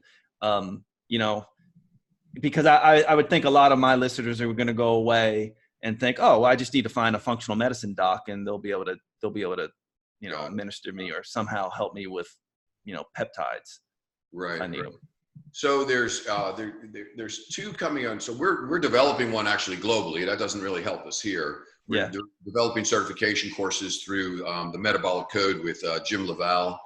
because I would think a lot of my listeners are going to go away and think, oh, well, I just need to find a functional medicine doc, and they'll be able to administer me or somehow help me with, peptides. Right. if I need Right. them. So there's two coming on. So we're developing one actually globally. That doesn't really help us here. We're developing certification courses through the Metabolic Code with Jim Laval.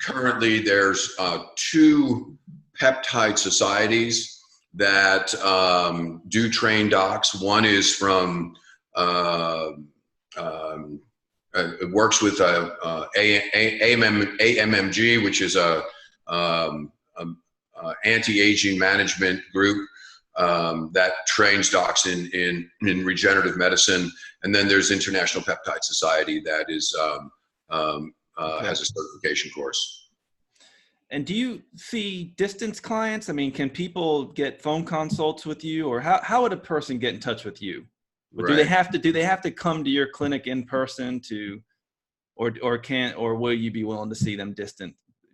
Currently, there's two peptide societies that do train docs. One is from it works with AMMG, which is a anti-aging management group that trains docs in regenerative medicine. And then there's International Peptide Society that is has a certification course. And do you see distance clients? I mean, can people get phone consults with you, or how would a person get in touch with you? Right. Do they have to come to your clinic in person or will you be willing to see them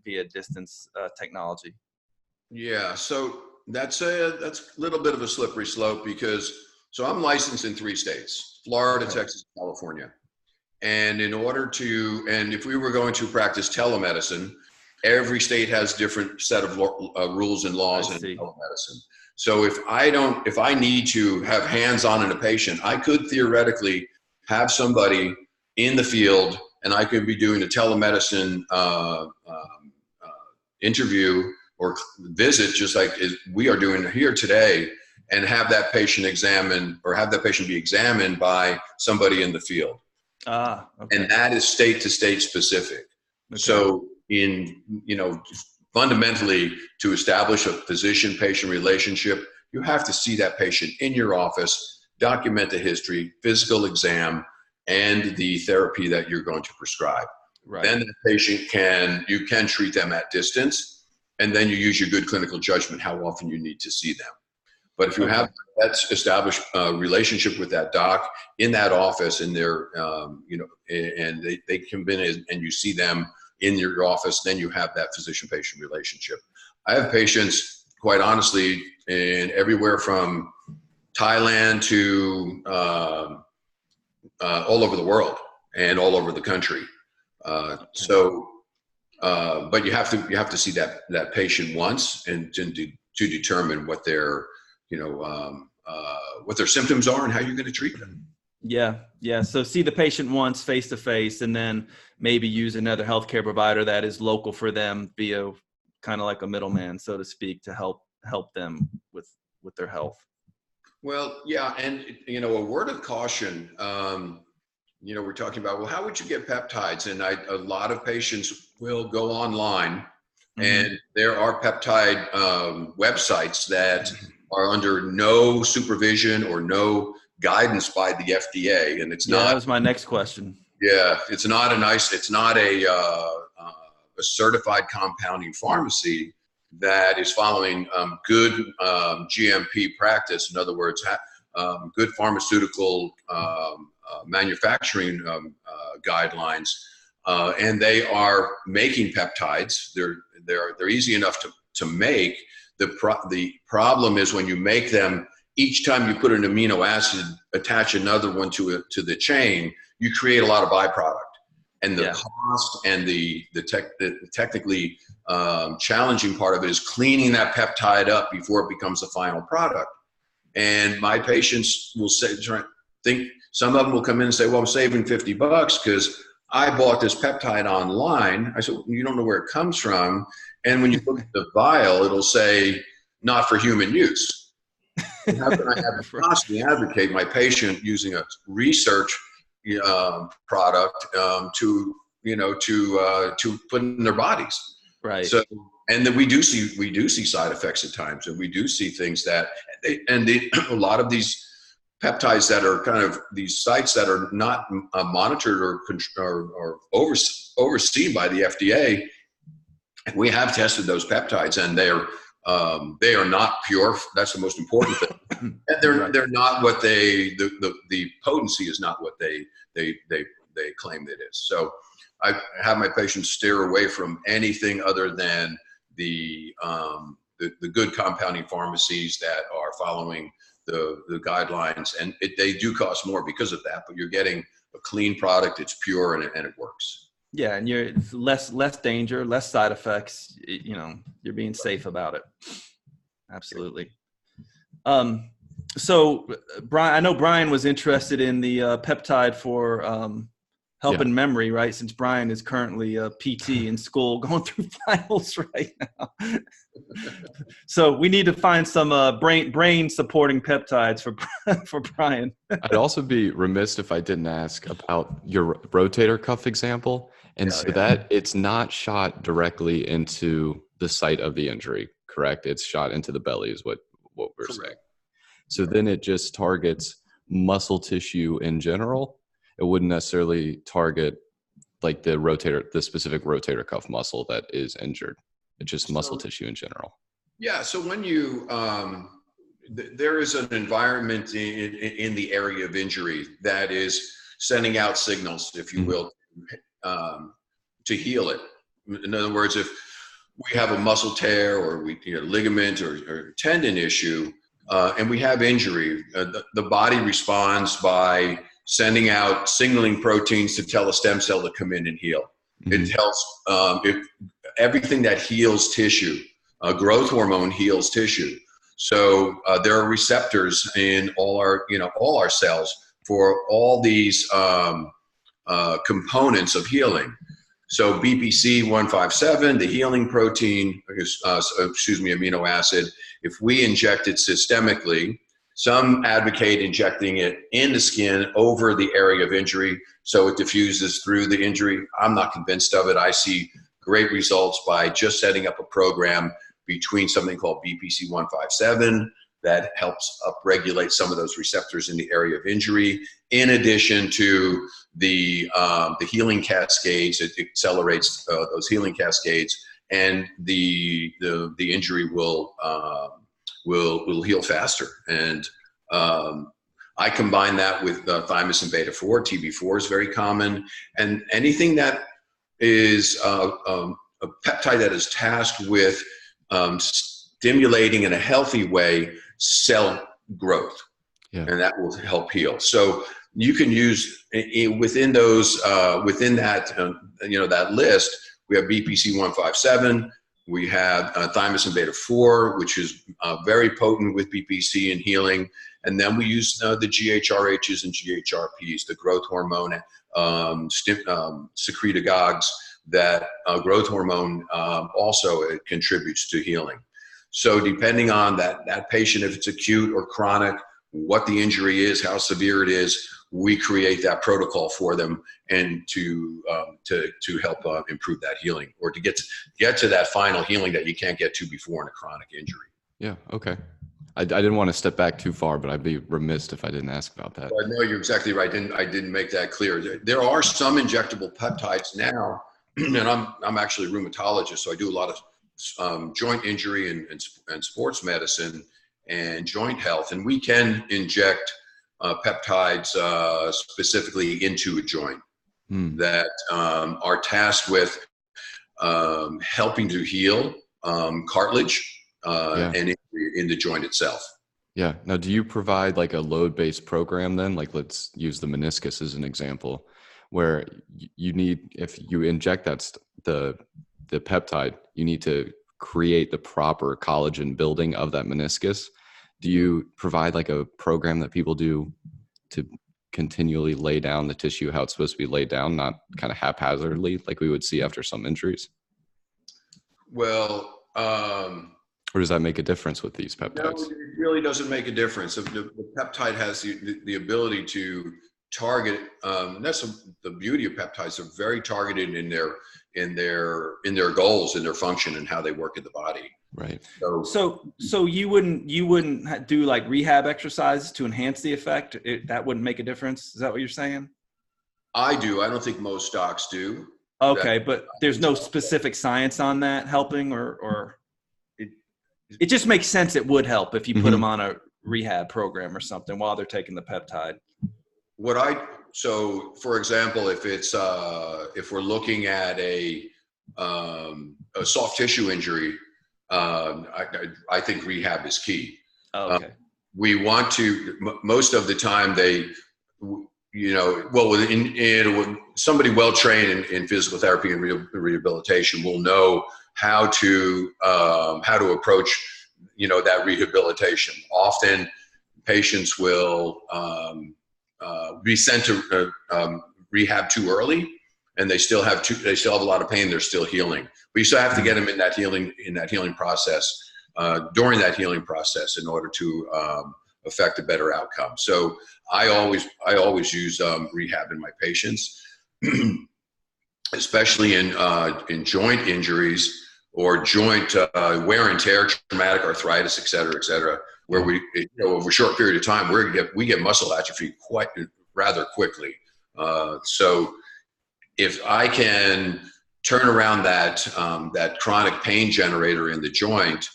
via distance technology? Yeah, so that's a little bit of a slippery slope because I'm licensed in 3 states: Florida, okay, Texas, California. And if we were going to practice telemedicine, every state has different set of rules and laws in telemedicine. So if I need to have hands-on in a patient, I could theoretically have somebody in the field and I could be doing a telemedicine interview or visit, just like we are doing here today, and have that patient be examined by somebody in the field. Okay. And that is state to state specific. Okay. So fundamentally, to establish a physician-patient relationship, you have to see that patient in your office, document the history, physical exam, and the therapy that you're going to prescribe. Right. Then the patient you can treat them at distance, and then you use your good clinical judgment how often you need to see them. But if you have that established relationship with that doc in that office, and they're and they come in and you see them in your office, then you have that physician-patient relationship. I have patients, quite honestly, in everywhere from Thailand to all over the world and all over the country. But you have to see that patient once and to determine what their symptoms are and how you're going to treat them. Yeah. So see the patient once face to face, and then maybe use another healthcare provider that is local for them via kind of like a middleman, so to speak, to help them with their health. Well, yeah. And, a word of caution, we're talking about, well, how would you get peptides? And a lot of patients will go online, mm-hmm, and there are peptide websites that are under no supervision or no guidance by the FDA, and it's not. That was my next question. Yeah, it's not a certified compounding pharmacy that is following good GMP practice. In other words, good pharmaceutical manufacturing guidelines, and they are making peptides. They're easy enough to make. The problem is when you make them, each time you put an amino acid, attach another one to the chain, you create a lot of byproduct. And the cost and the technically challenging part of it is cleaning that peptide up before it becomes the final product. And my patients will think, some of them will come in and say, well, I'm saving $50 because I bought this peptide online. I said, well, you don't know where it comes from. And when you look at the vial, it'll say, not for human use. How can I possibly advocate my patient using a research product to put in their bodies? Right. So, and then we do see side effects at times, and we do see things that, a lot of these peptides that are kind of these sites that are not monitored or overseen by the FDA. We have tested those peptides, and they are not pure. That's the most important thing. And they're not what the potency is not what they claim it is. So I have my patients steer away from anything other than the good compounding pharmacies that are following the guidelines, and they do cost more because of that, but you're getting a clean product, it's pure, and it works. Yeah, and you're less danger, less side effects. You know, you're being safe about it. Absolutely. Um, so Brian, I know Brian was interested in the peptide for Yeah. helping memory, right? Since Brian is currently a PT in school going through finals right now. So we need to find some brain supporting peptides for for Brian. I'd also be remiss if I didn't ask about your rotator cuff example. And Oh so yeah, that it's not shot directly into the site of the injury, correct? It's shot into the belly is what we're saying. Correct. So then it just targets muscle tissue in general. It wouldn't necessarily target like the specific rotator cuff muscle that is injured. It's just muscle So tissue in general. yeah, so when you there is an environment in the area of injury that is sending out signals, if you Mhm. will, to heal it. In other words, if we have a muscle tear or ligament or tendon issue, and we have injury, the body responds by sending out signaling proteins to tell a stem cell to come in and heal. It Mhm. tells if everything that heals tissue. Growth hormone heals tissue. So there are receptors in all our cells for all these components of healing. So BPC 157, the healing protein, amino acid, if we inject it systemically, some advocate injecting it in the skin over the area of injury so it diffuses through the injury. I'm not convinced of it. I see great results by just setting up a program between something called BPC 157 that helps upregulate some of those receptors in the area of injury, in addition to the healing cascades. It accelerates those healing cascades, and the injury will heal faster. And I combine that with thymosin beta 4. TB4 is very common, and anything that is a peptide that is tasked with stimulating in a healthy way cell growth, Yeah. and that will help heal. So you can use within those within that that list. We have BPC 157. We have thymosin beta 4, which is very potent with BPC in healing. And then we use the GHRHs and GHRPs, the growth hormone secretagogues. That growth hormone also contributes to healing. So depending on that patient, if it's acute or chronic, what the injury is, how severe it is, we create that protocol for them, and to help improve that healing, or to get to that final healing that you can't get to before in a chronic injury. Yeah. Okay. I didn't want to step back too far, but I'd be remiss if I didn't ask about that. Well, no, you're exactly right. I didn't make that clear. There are some injectable peptides now, and I'm actually a rheumatologist, so I do a lot of joint injury and sports medicine and joint health, and we can inject peptides specifically into a joint that are tasked with helping to heal cartilage Yeah. and in the joint itself. Yeah. Now, do you provide like a load-based program then? Like, let's use the meniscus as an example, where you need, if you inject the peptide, you need to create the proper collagen building of that meniscus. Do you provide like a program that people do to continually lay down the tissue how it's supposed to be laid down, not kind of haphazardly like we would see after some injuries? Well, Or does that make a difference with these no, peptides? it really doesn't make a difference. The peptide has the ability to target. And that's the beauty of peptides. They're very targeted in their goals, in their function, and how they work in the body. Right. So you wouldn't do like rehab exercises to enhance the effect? That wouldn't make a difference? Is that what you're saying? I do. I don't think most docs do. That Okay, but there's no specific science on that helping, or it just makes sense it would help if you put them on a rehab program or something while they're taking the peptide. So for example, if we're looking at a soft tissue injury, I think rehab is key. Okay. We want to, most of the time well, somebody well trained in physical therapy and rehabilitation will know how to approach, that rehabilitation. Often, patients will be sent to rehab too early, and they still have a lot of pain. They're still healing, but you still have to get them in that healing process, during that healing process, in order to affect a better outcome. So I always use rehab in my patients, especially in joint injuries or joint wear and tear, traumatic arthritis, et cetera, where we, over a short period of time, we get muscle atrophy rather quickly. So if I can turn around that chronic pain generator in the joint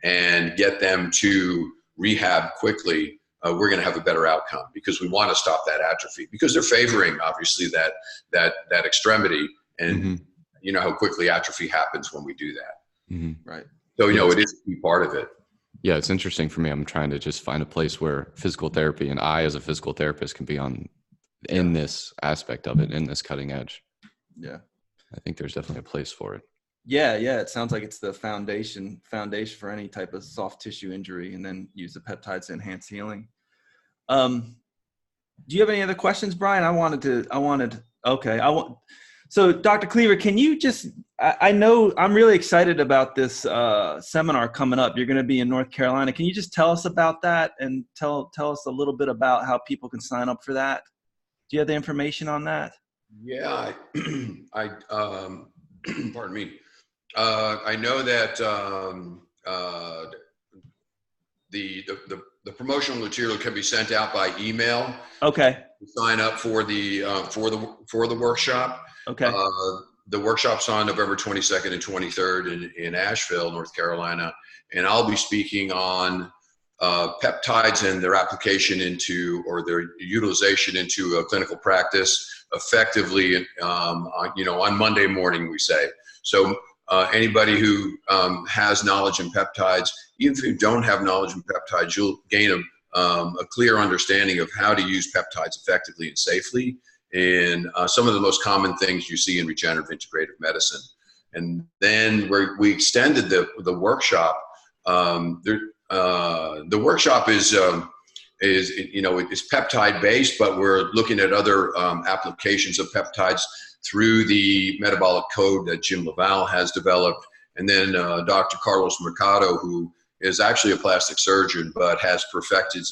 and get them to rehab quickly, we're going to have a better outcome, because we want to stop that atrophy, because they're favoring, obviously, that extremity, and you know how quickly atrophy happens when we do that. Right. So it is a key part of it. Yeah, it's interesting for me. I'm trying to just find a place where physical therapy, and I as a physical therapist, can be in this aspect of it, in this cutting edge. Yeah, I think there's definitely a place for it. Yeah. It sounds like it's the foundation for any type of soft tissue injury, and then use the peptides to enhance healing. Do you have any other questions, Brian? So Dr. Cleaver, can you just, I know I'm really excited about this seminar coming up. You're going to be in North Carolina. Can you just tell us about that, and tell us a little bit about how people can sign up for that? Do you have the information on that? Yeah, pardon me. I know that the promotional material can be sent out by email. Okay. Sign up for the workshop. Okay. The workshop's on November 22nd and 23rd in Asheville, North Carolina, and I'll be speaking on peptides and their application or their utilization into a clinical practice effectively, on Monday morning, we say. So anybody who has knowledge in peptides, even if you don't have knowledge in peptides, you'll gain a clear understanding of how to use peptides effectively and safely in some of the most common things you see in regenerative integrative medicine. And then we extended the workshop. The workshop is peptide based, but we're looking at other applications of peptides through the metabolic code that Jim Laval has developed. And then Dr. Carlos Mercado, who is actually a plastic surgeon, but has perfected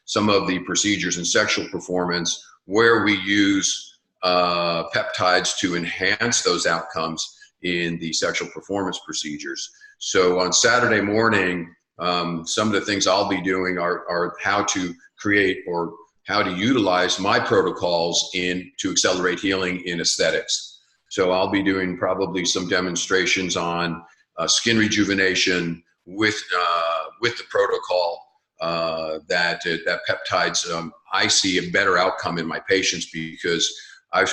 some of the procedures in sexual performance, where we use peptides to enhance those outcomes in the sexual performance procedures. So on Saturday morning, some of the things I'll be doing are how to create or how to utilize my protocols to accelerate healing in aesthetics. So I'll be doing probably some demonstrations on skin rejuvenation with the protocol that peptides. I see a better outcome in my patients, because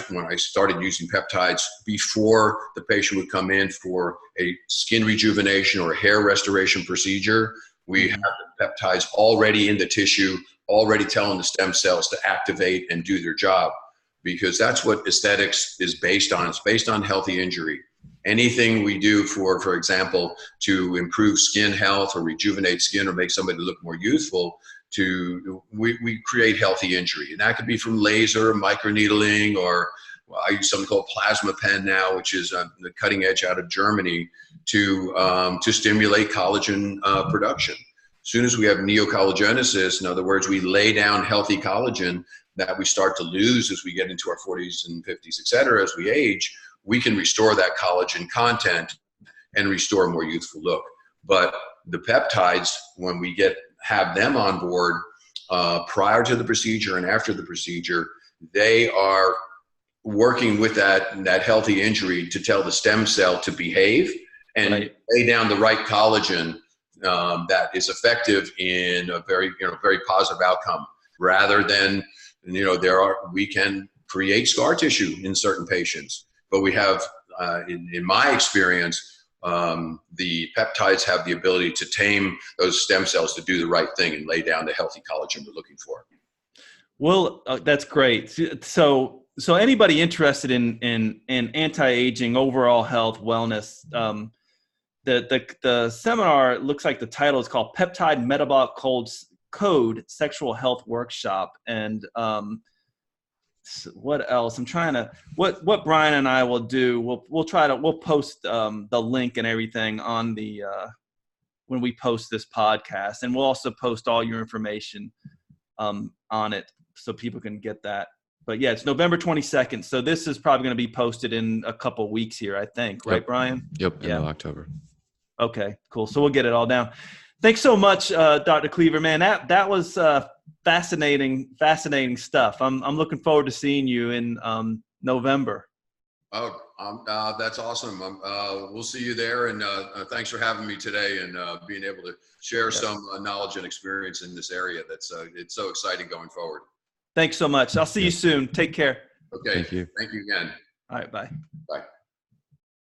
when I started using peptides before the patient would come in for a skin rejuvenation or a hair restoration procedure, we have the peptides already in the tissue, already telling the stem cells to activate and do their job, because that's what aesthetics is based on. It's based on healthy injury. Anything we do for example, to improve skin health or rejuvenate skin or make somebody look more youthful, we create healthy injury. And that could be from laser, microneedling, or I use something called plasma pen now, which is the cutting edge out of Germany, to stimulate collagen production. As soon as we have neocollagenesis, in other words, we lay down healthy collagen that we start to lose as we get into our 40s and 50s, et cetera, as we age, we can restore that collagen content and restore a more youthful look. But the peptides, when we have them on board prior to the procedure and after the procedure, they are working with that healthy injury to tell the stem cell to behave and lay down the right collagen that is effective in a very positive outcome, rather than we can create scar tissue in certain patients, but we have in my experience, the peptides have the ability to tame those stem cells to do the right thing and lay down the healthy collagen we're looking for. Well, that's great. So anybody interested in anti-aging, overall health, wellness, the seminar looks like the title is called Peptide Metabolic Code Sexual Health Workshop. And what else? I'm trying to what Brian and I will do. We'll post the link and everything on the when we post this podcast, and we'll also post all your information on it so people can get that. But yeah, it's November 22nd. So this is probably going to be posted in a couple weeks here, I think. Right, Yep. Brian? Yep. Yeah. End of October. Okay, cool. So we'll get it all down. Thanks so much, Dr. Cleaver, man. That was fascinating stuff. I'm looking forward to seeing you in November. Oh, that's awesome. We'll see you there, and thanks for having me today and being able to share some knowledge and experience in this area. It's so exciting going forward. Thanks so much. I'll see you soon. Take care. Okay. Thank you. Thank you again. All right, bye. Bye.